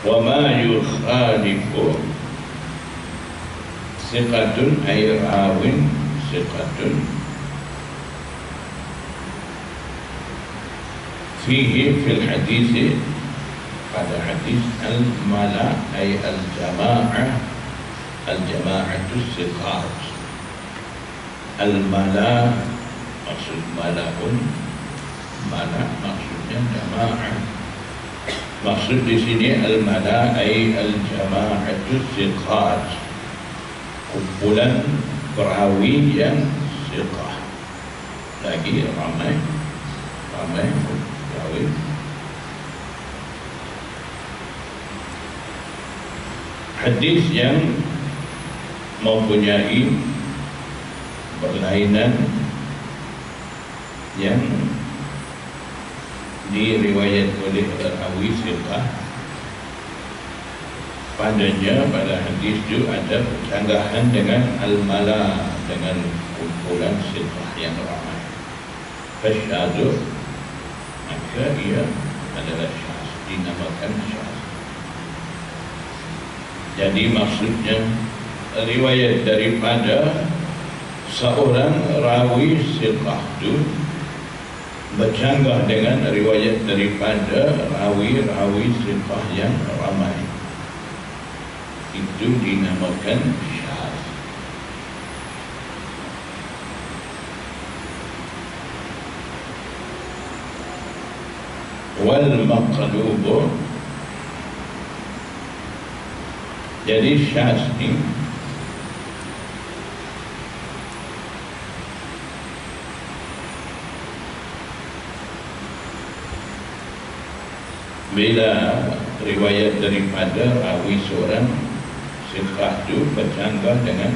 wa ma yukhalifu siqatun ay rawin siqatun fihi fil hadis, pada hadis al-mala ay al-jama'ah, al-jama'atus siqat. Al-mala maksud mala'un, mala maksudnya jama'ah. Maksud di sini al-mala ay al-jama'atus siqat, kumpulan perawi yang siqah, lagi ramai perawi. Hadis yang mempunyai berlainan yang diriwayat oleh perawi siqah, padanya pada hadis itu ada persanggahan dengan al-mala, dengan kumpulan siqah yang ramai. Fasyadz, maka ia adalah syadz, dinamakan syadz. Jadi maksudnya riwayat daripada seorang rawi siqah itu bercanggah dengan riwayat daripada rawi-rawi siqah yang ramai, itu dinamakan syadz. Wal maqlubu, jadi syadz ini bila riwayat daripada rawi seorang siqah itu bercanggah dengan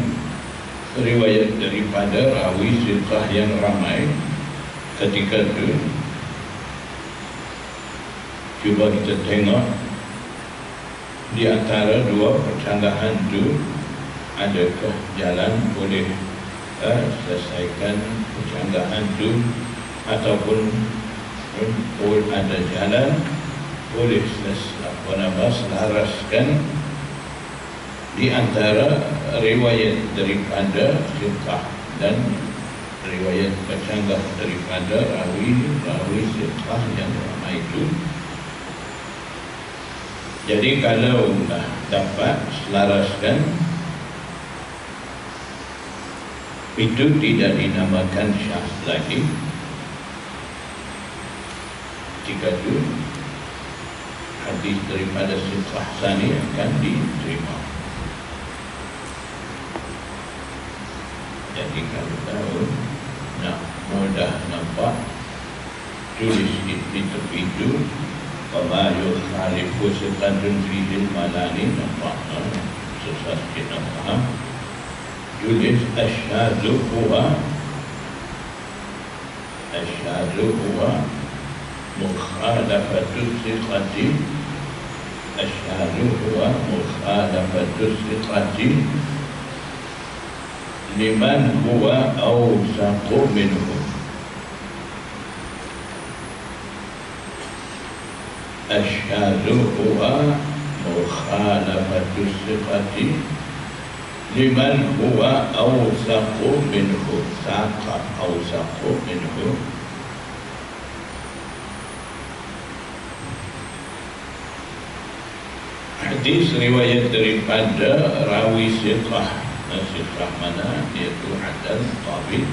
riwayat daripada rawi siqah yang ramai, ketika itu cuba kita tengok di antara dua percanggahan itu adakah jalan boleh selesaikan percanggahan itu, ataupun ada jalan boleh selaraskan di antara riwayat daripada siqah dan riwayat bercanggah daripada rawi siqah yang ramai itu. Jadi kalau dapat selaraskan, itu tidak dinamakan syahs lagi. Jika itu hadis daripada siqah sani akan diterima. Jadi kalau tahu nak mudah nampak, tulis di tepi itu وَمَا يُخَالِفُ سِقَةٌ فِيهِ الْمَلَانِ, nampak susah kita faham. Tulis asyhadu huwa mukhalafatu siqati, asyhadu huwa mukhalafatu siqati liman huwa awsaqu minhu. Asyhadu huwa mukhalafatu siqati liman huwa awsaqu minhu. Saqa awsaqu minhu. Hadis riwayat daripada rawi siqah. Siqah mana? Iaitu adal tabit,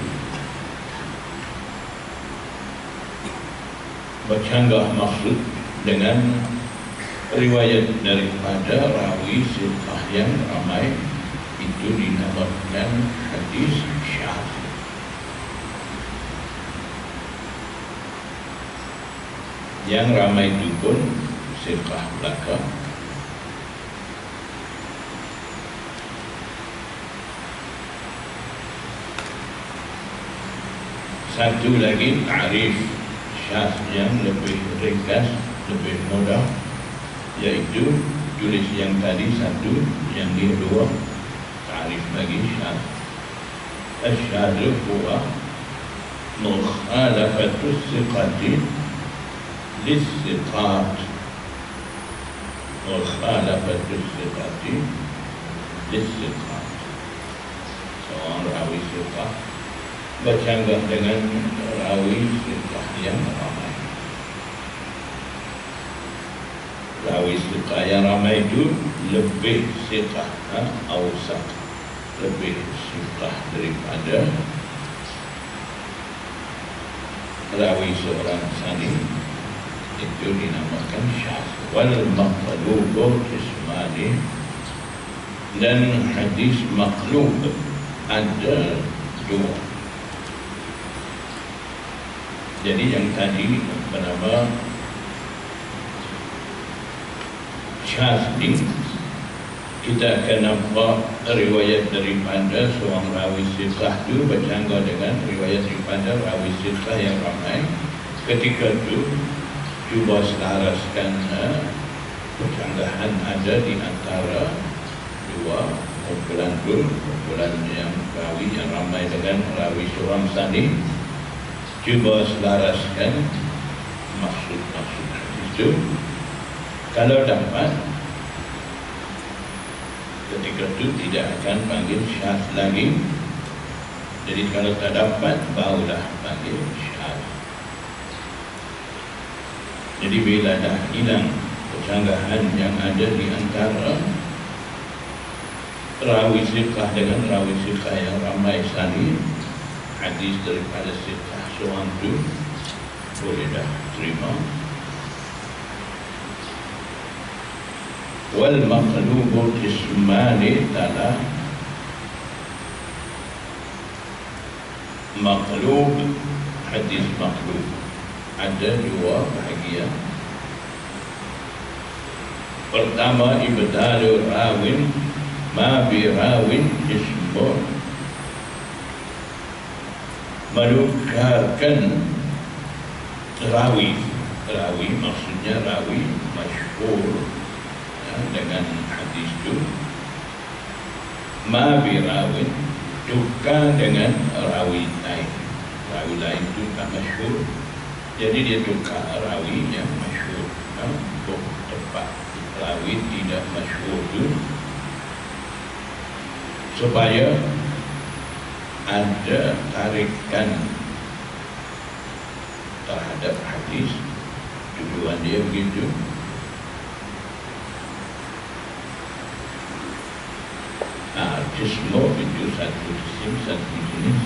bercanggah maksud dengan riwayat daripada rawi siqah yang ramai, itu dinamakan hadis syadz. Yang ramai itu pun siqah belaka. Satu lagi ta'rif syadz yang lebih ringkas, lebih mudah, iaitu tulis yang tadi satu, yang ini dua. Ta'rif bagi syadz. Asyhadu huwa mukhalafatu siqati lis-siqat. Mukhalafatu siqati lis-siqat. Seorang rawi siqah bercanggah dengan rawi siqah yang ramai. Rawi siqah yang ramai itu lebih siqah, awsaq, lebih siqah daripada rawi seorang sani, itu dinamakan syadz. Wal maqlubu qismani, dan hadis maqlub ada dua. Jadi yang tadi bernama syadz ini, kita akan nampak riwayat daripada seorang rawi siqah itu bercanggah dengan riwayat daripada rawi siqah yang ramai. Ketika itu cuba selaraskan percanggahan ada di antara dua kumpulan itu, kumpulan yang rawi yang ramai dengan rawi seorang sani. Cuba selaraskan maksud-maksud itu. Kalau dapat, ketika itu tidak akan panggil syadz lagi. Jadi kalau tak dapat, barulah panggil syadz. Jadi bila dah hilang percanggahan yang ada di antara rawi siqah dengan rawi siqah yang ramai sani, hadis daripada siqah seorang itu boleh dah terima. Wal maqlubu qismani, talah maqlub, hadis maqlub ada dua bahagian. Pertama, ibdalu rawin ma bi rawin ismun, menukarkan rawi. Rawi maksudnya rawi masyhur dengan hadis itu. Ma bi rawin, tukar dengan rawi lain. Rawi lain itu tak masyhur, jadi dia tukar rawi yang masyhur untuk tempat rawi tidak masyhur itu, supaya ada tarikan terhadap hadis. Tujuan dia begitu. Jismu itu satu jisim, satu jenis.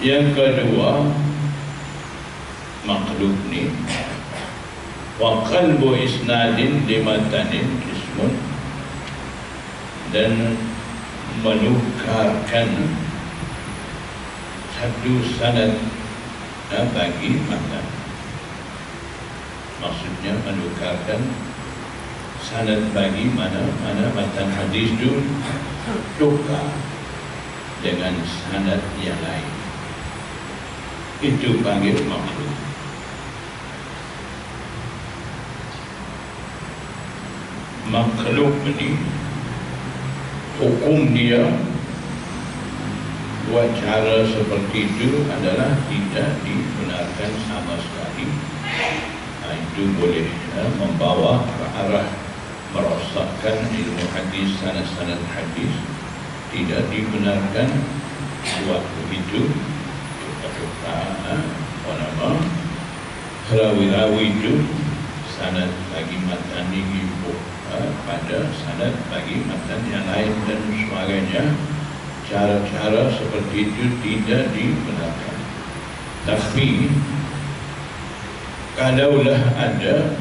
Yang kedua, makhluk ni wa qalbu isnadin limatanin jismun, dan menukarkan satu sanad bagi matan. Maksudnya menukarkan sanad bagi mana matan hadis itu tukar dengan sanad yang lain. Itu panggil makhluk. Makhluk ini hukum dia buat cara seperti itu adalah tidak dibenarkan sama sekali. Itu boleh membawa ke arah merosakkan ilmu hadis, sanad-sanad hadis. Tidak dibenarkan buat begitu. Rawi-rawi itu sanad bagi matan ini pada sanad bagi matan yang lain dan sebagainya. Cara-cara seperti itu tidak dibenarkan. Tapi kalaulah ada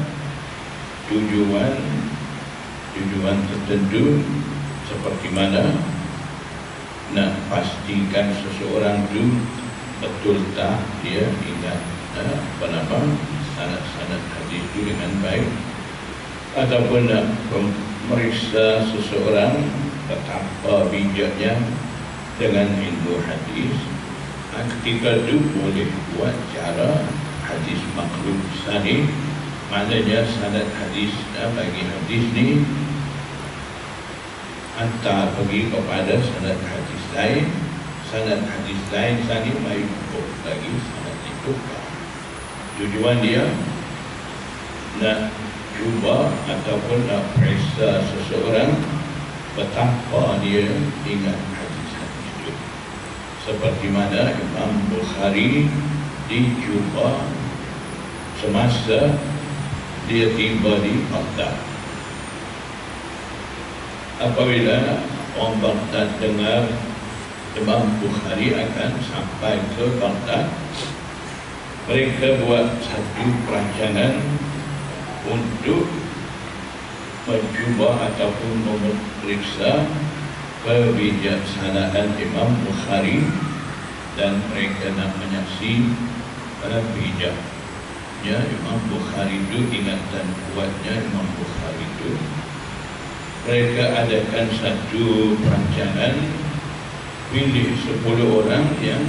tujuan tertentu, seperti mana nak pastikan seseorang itu betul tak dia ingat sanad-sanad hadis itu dengan baik, ataupun nak memeriksa seseorang betapa bijaknya dengan ilmu hadis, ketika itu boleh buat cara hadis makhluk sani. Maknanya sanad hadis bagi hadis ni hantar pergi kepada sanad hadis lain. Sanad hadis lain sani mai lagi sanad itu. Tujuan dia nak cuba ataupun nak periksa seseorang betapa dia ingat hadis-hadis itu. Seperti mana Imam Bukhari dicuba semasa dia tiba di Baghdad. Apabila orang Baghdad dengar Imam Bukhari akan sampai ke Baghdad, mereka buat satu perancangan untuk mencuba ataupun memeriksa kebijaksanaan Imam Bukhari, dan mereka nak menyaksi bijaknya Imam Bukhari itu, ingatan kuatnya Imam Bukhari itu. Mereka adakan satu perancangan, pilih 10 orang yang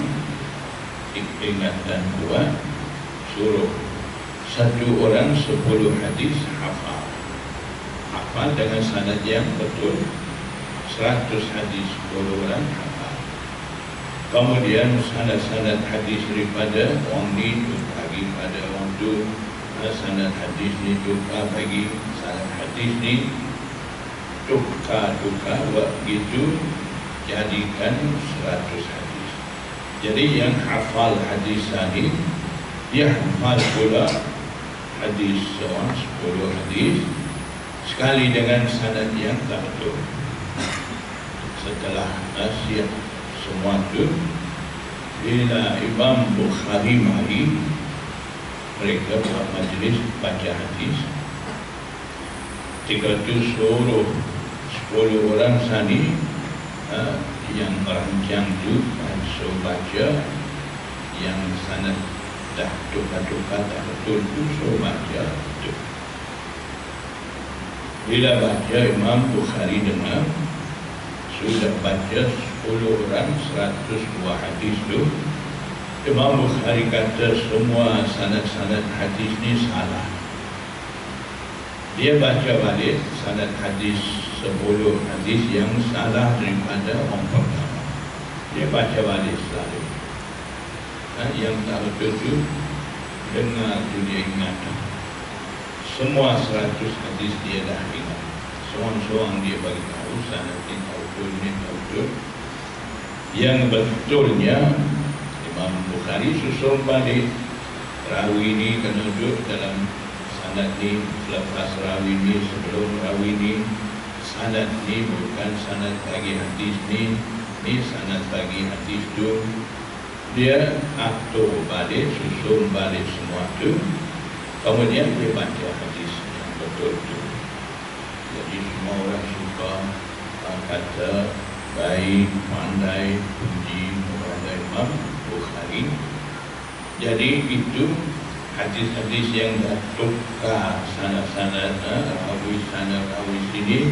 ingatan kuat, suruh satu orang 10 hadis hafal dengan sanad yang betul. 100 hadis 10 orang hafal. Kemudian sanad-sanad hadis daripada orang ni bagi pada orang tu, sanad hadis ni tukar bagi sanad hadis ni, tukar buat gitu, jadikan 100 hadis. Jadi yang hafal hadis tadi, dia hafal pula hadis seorang 10 hadis sekali dengan sanad yang tak betul. Setelah siap semua itu, bila Imam Bukhari mari, mereka buat majlis baca hadis. Ketika itu suruh 10 orang sani yang merancang itu suruh baca, yang sanad dah tukar tak betul itu suruh baca itu. Bila baca Imam Bukhari dengar sudah baca 10 orang 102 hadis tu, Imam Bukhari kata semua sanad-sanad hadis ni salah. Dia baca balik sanad hadis 10 hadis yang salah daripada orang pertama. Dia baca balik selalu. Yang tak betul tu dengar tu dia ingat. Semua 100 hadis dia dah ingat. Seorang-seorang dia bagi tahu sanad ini tahu betul, ini tahu betul. Yang betulnya Imam Bukhari susun balik rawi ni kena duduk dalam sanad ni, selepas rawi ni, sebelum rawi ni. Sanad ni bukan sanad bagi hadis ni sanad bagi hadis tu. Dia atur balik, susun balik semua tu, kemudian dia baca hadis yang betul tu. Jadi semua orang suka kata baik, pandai, puji kepada Imam Bukhari. Jadi itu hadis-hadis yang dah tukar sanad-sanad, rawi sini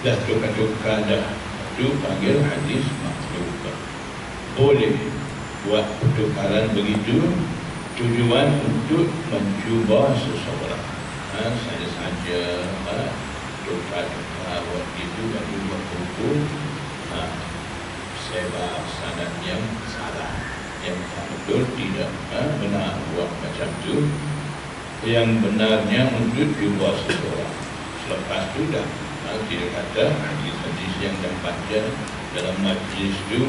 dah tukar-tukar dah, itu panggil hadis makhluk. Boleh buat pertukaran begitu, tujuan untuk mencuba seseorang. Saja tukar-tukar buat itu, lalu buat hukum sebab sanad yang salah, yang tak betul, tidak benar buat macam tu. Yang benarnya untuk cuba seseorang. Selepas itu dah dia kata hadis-hadis yang dah baca dalam majlis tu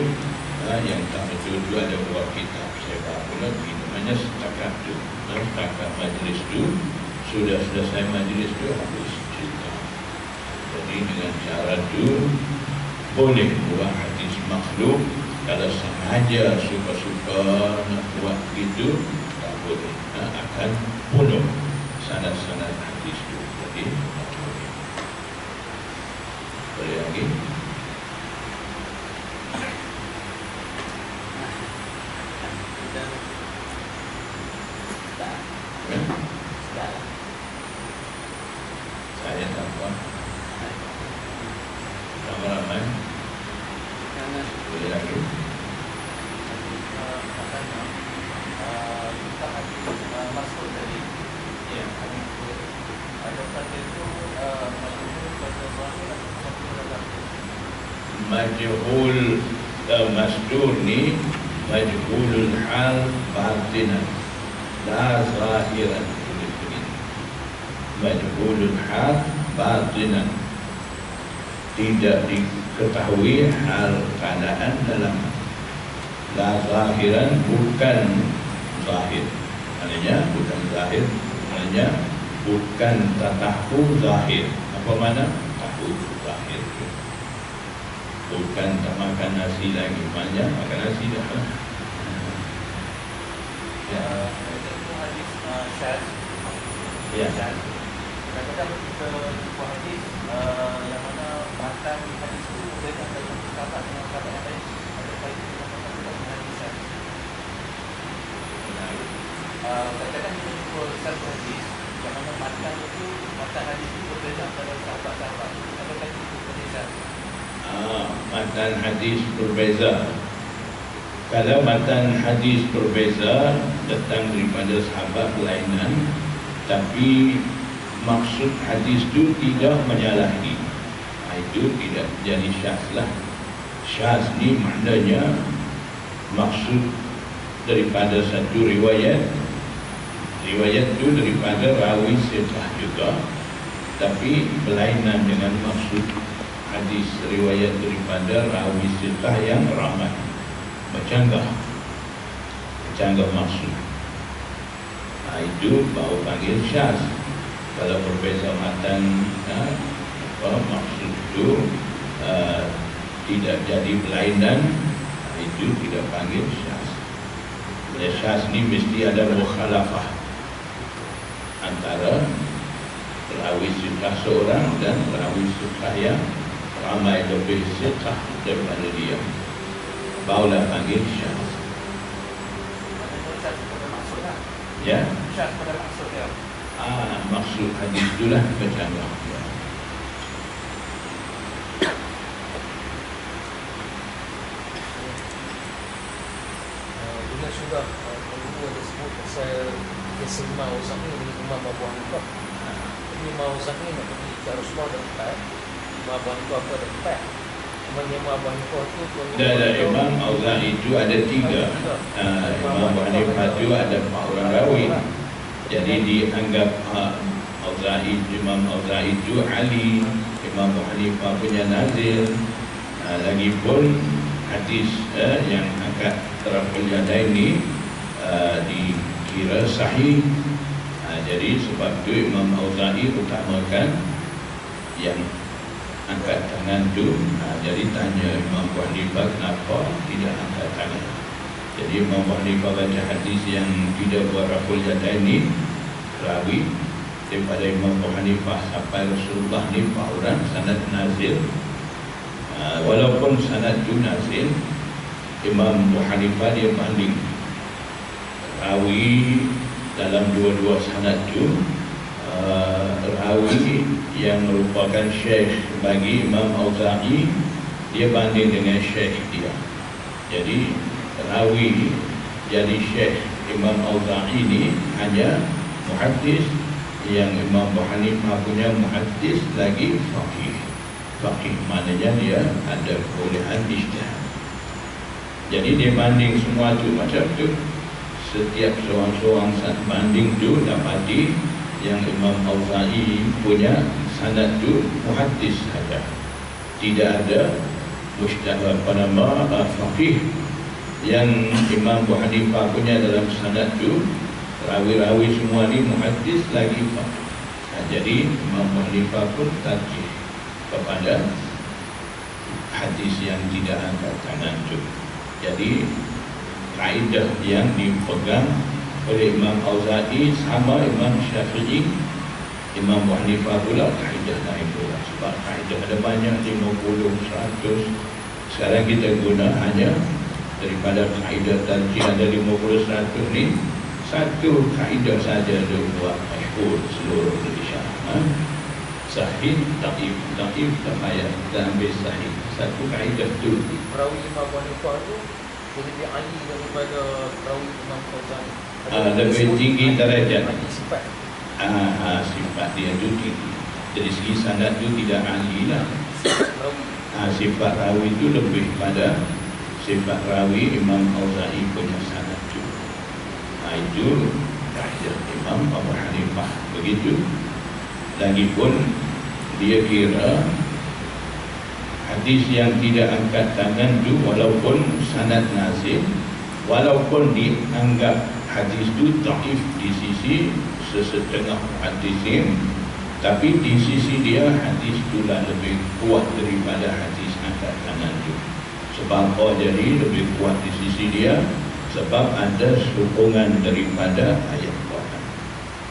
yang tak betul tu ada buat kitab sebab pula begitu. Hanya setakat tu, setakat majlis tu, sudah selesai majlis tu habis cerita. Jadi dengan cara tu boleh buat hadis makhluk. Kalau sengaja suka-suka nak buat begitu, tak boleh, akan penuh sanad-sanad hadis tu. Jadi boleh lagi. Saya tak buat. Ramai-ramai. Boleh lagi. Masuk dari ada pada itu majhul masdur ni majhulul hal batinan la zahiran. Majhulul hal batinan, tidak diketahui hal keadaan dalam. La zahiran, bukan zahir, maknanya bukan zahir, maknanya bukan tahu zahir. Apa mana tahu zahir? Bukan tak makan nasi lagi, maknanya makan nasi dah. Ya, itu hadis syaz. Ya. Kadang-kadang kita buat hadis yang mana matan hadis itu berbeza antara sahabat dengan sahabat yang lain. Ada kali kita hadis syaz. Kadang-kadang kita jumpa satu hadis yang mana matan hadis itu berbeza antara sahabat-sahabat. Ada kali itu berbeza. Matan hadis berbeza. Kalau matan hadis berbeza datang daripada sahabat berlainan, tapi maksud hadis itu tidak menyalahi, itu tidak jadi syaz lah. Syaz ni maknanya maksud daripada satu riwayat itu daripada rawi sahih juga, tapi berlainan dengan maksud hadis riwayat daripada rawi sahih yang ramai, bercanggah maksud. Itu baru panggil syaz. Kalau berbeza matan, maksud itu tidak jadi berlainan, itu tidak panggil syaz. Syaz ni mesti ada mukhalafah antara rawi sahih seorang dan rawi sahih yang ramai lebih sahih daripada dia, barulah panggil syaz. Ya. Maksud hadis itulah bercanggah. pasal kisah Imam Syafi'i dengan Imam Abu Hanifah. Imam Syafi'i nak pergi ke Rasulullah dah tepat, Imam Abu Hanifah pun dah tepat. Imam Abu Hanifah tu Imam Auza'i itu ada 3. Imam Abu Hanifah itu ada 4 orang rawi. Jadi dianggap Imam Auza'i itu Ali, Imam Abu Hanifah punya nazil. Lagipun hadis yang angkat taraful yadain ini dikira sahih. Jadi sebab itu Imam Auza'i utamakan yang angkat tangan tu. Jadi tanya Imam Abu Hanifah kenapa tidak angkat tangan. Jadi Imam Abu Hanifah baca hadis yang tidak buat raful yadain ini, rawi daripada Imam Abu Hanifah sampai Rasulullah ni 4 orang, sanad nazil. Walaupun sanad tu nazil, Imam Abu Hanifah dia banding rawi dalam dua-dua sanad tu, rawi yang merupakan syekh bagi Imam Auza'i, dia banding dengan syekh dia. Jadi rawi jadi syekh Imam Auza'i ni hanya muhaddis, yang Imam Abu Hanifah punya muhaddis lagi faqih. Faqih maknanya dia ada kebolehan ijtihad. Jadi dia banding semua tu macam tu. Setiap seorang-seorang banding tu dapati yang Imam Auza'i punya sanad tu muhaddis saja, tidak ada mujtahid faqih. Yang Imam Abu Hanifah punya dalam sanad tu rawi-rawi semua ni muhaddis lagi faqih. Jadi Imam Abu Hanifah pun tarjih kepada hadis yang tidak angkat tangan tu. Jadi kaedah yang dipegang oleh Imam Auza'i sama Imam Syafi'i, Imam Abu Hanifah pula kaedah lain pula. Sebab kaedah ada banyak, 50, 100. Sekarang kita guna hanya daripada kaedah tarjih ada 50, 100 ni, satu kaedah saja dia buat masyhur seluruh Malaysia. Sahih, dhaif, dhaif, tak payah kita ambil sahih. Satu kaedah tu. Perawi Imam Abu Hanifah tu lebih ahli daripada perawi Imam Auza'i. Lebih tinggi darjat. Sifat. Sifat dia tu tinggi. Dari segi sanad tu tidak ahli lah. Sifat rawi tu lebih pada sifat rawi Imam Auza'i punya sanad tu. Itu kaedah Imam Abu Hanifah. Begitu. Lagipun dia kira hadis yang tidak angkat tangan tu walaupun sanad nazil, walaupun dianggap hadis tu dhaif di sisi sesetengah hadisin, tapi di sisi dia hadis tu lah lebih kuat daripada hadis angkat tangan tu. Sebab apa jadi lebih kuat di sisi dia? Sebab ada sokongan daripada ayat Quran.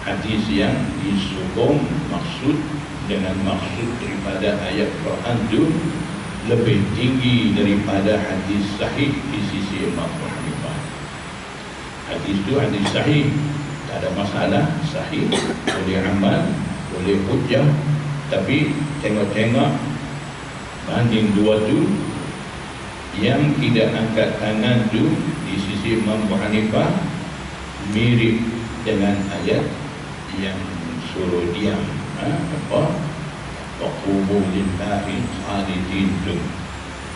Hadis yang disokong maksud dengan maksud daripada ayat Quran tu lebih tinggi daripada hadis sahih di sisi Imam Abu Hanifah. Hadis tu hadis sahih, tak ada masalah, sahih, boleh amal, boleh hujjah. Tapi tengok-tengok banding dua tu, yang tidak angkat tangan tu di sisi Imam Abu Hanifah mirip dengan ayat yang suruh diam, Waqumu lillahi qanitin tu,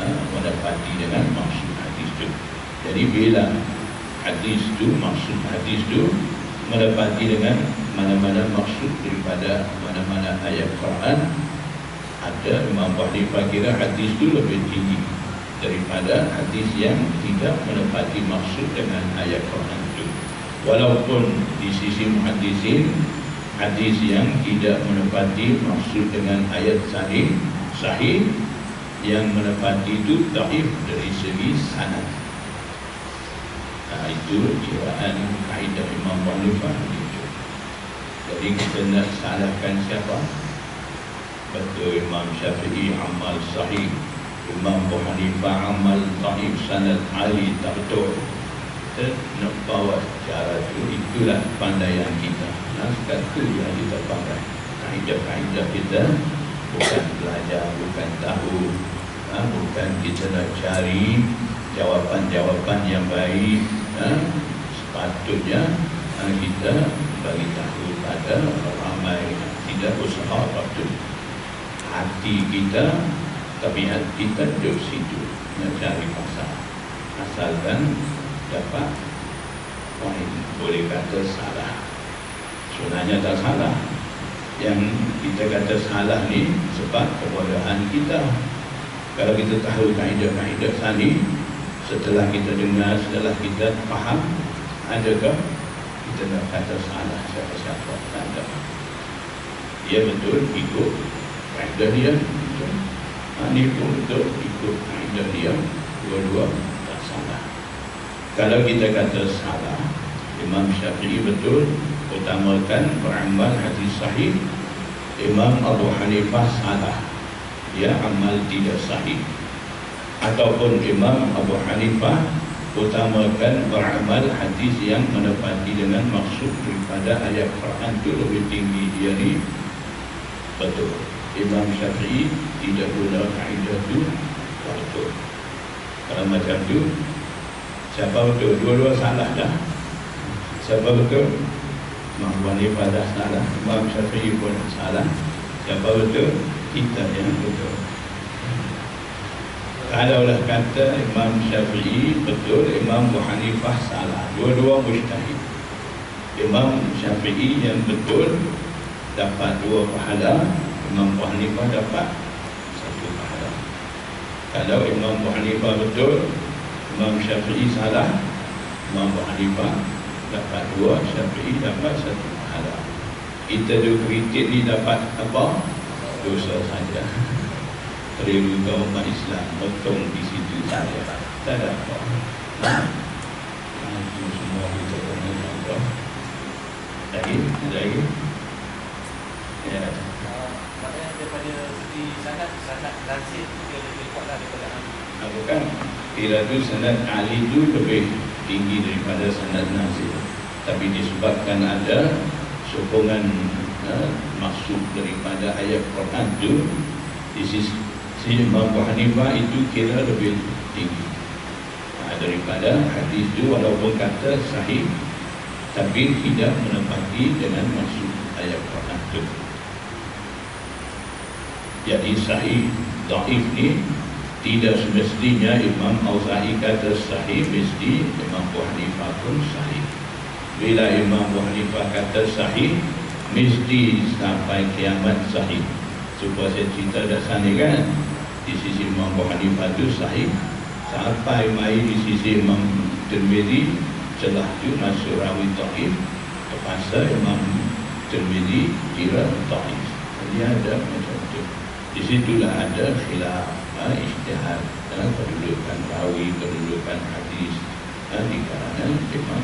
mendapati dengan maksud hadis tu. Jadi bila hadis tu, maksud hadis tu mendapati dengan mana-mana maksud daripada mana-mana ayat Quran, ada Imam Abu Hanifah kira hadis tu lebih tinggi daripada hadis yang tidak menepati maksud dengan ayat Quran itu. Walaupun di sisi muhaddisin, hadis yang tidak menepati maksud dengan ayat sahih yang menepati itu dhaif dari segi sanad. Itu kiraan kaedah Imam Abu Hanifah itu. Jadi kita nak salahkan siapa? Betul, Imam Syafi'i amal sahih, Imam Abu Hanifah amal dhaif, sanad ali, tak betul. Kita nak bawa cara itu, itulah pandaian kita. Naskah itu yang kita pakai. Kaedah-kaedah kita bukan belajar, bukan tahu, bukan kita nak cari jawapan-jawapan yang baik. Sepatutnya kita bagi tahu pada ramai tidak usaha waktu hati kita, tabiat kita duduk situ mencari pasal, asalkan dapat poin. Boleh kata salah, sebenarnya tak salah. Yang kita kata salah ni sebab kebodohan kita. Kalau kita tahu kaedah-kaedah tadi, setelah kita dengar, setelah kita faham, adakah kita nak kata salah siapa-siapa? Tak ada. Dia betul ikut kaedah dia, ini pun betul ikut kaedah dia, dua-dua tak salah. Kalau kita kata salah, Imam Syafi'i betul utamakan beramal hadis sahih. Imam Abu Hanifah salah, dia amal tidak sahih. Ataupun Imam Abu Hanifah utamakan beramal hadis yang menepati dengan maksud daripada ayat Quran itu lebih tinggi. Dia ni betul. Imam Syafi'i tidak guna kaedah itu betul. Kalau macam tu, siapa betul? Dua-dua salah dah. Siapa betul? Imam Abu Hanifah dah salah, Imam Syafi'i pun salah. Siapa betul? Kita yang betul. Kalaulah kata Imam Syafi'i betul, Imam Abu Hanifah salah, dua-dua mujtahid. Imam Syafi'i yang betul dapat 2 pahala, Imam Abu Hanifah dapat 1 pahala. Kalau Imam Abu Hanifah betul, Imam Syafi'i salah, Imam Abu Hanifah dapat 2, Syafi'i dapat 1 pahala. Kita duk kritik ni dapat apa? Dosa saja. Perlu kau umat Islam potong di situ saja. Tak ada apa. Itu semua kita kena contoh. Lagi? Ya. Maknanya daripada segi sanad lazim dia lebih kuatlah daripada Ali. Bukan. Kira tu sanad Ali tu lebih tinggi daripada sanad nazil. Tapi disebabkan ada sokongan maksud daripada ayat Quran tu, di sisi Imam Abu Hanifah itu kira lebih tinggi daripada hadis itu, walaupun kata sahih tapi tidak menepati dengan maksud ayat Quran itu. Jadi sahih dhaif ni tidak semestinya Imam Auza'i kata sahih, mesti Imam Abu Hanifah pun sahih. Bila Imam Abu Hanifah kata sahih, mesti sampai kiamat sahih. Supaya saya cerita dasar ni kan, di sisi Imam Abu Hanifah itu sahih, sampai mai di sisi Imam Tirmidzi celah tu masuk rawi dhaif, terpaksa Imam Tirmidzi kira dhaif. Jadi ada macam tu. Di situlah ada khilaf, ijtihad, kedudukan rawi, kedudukan hadis di kalangan imam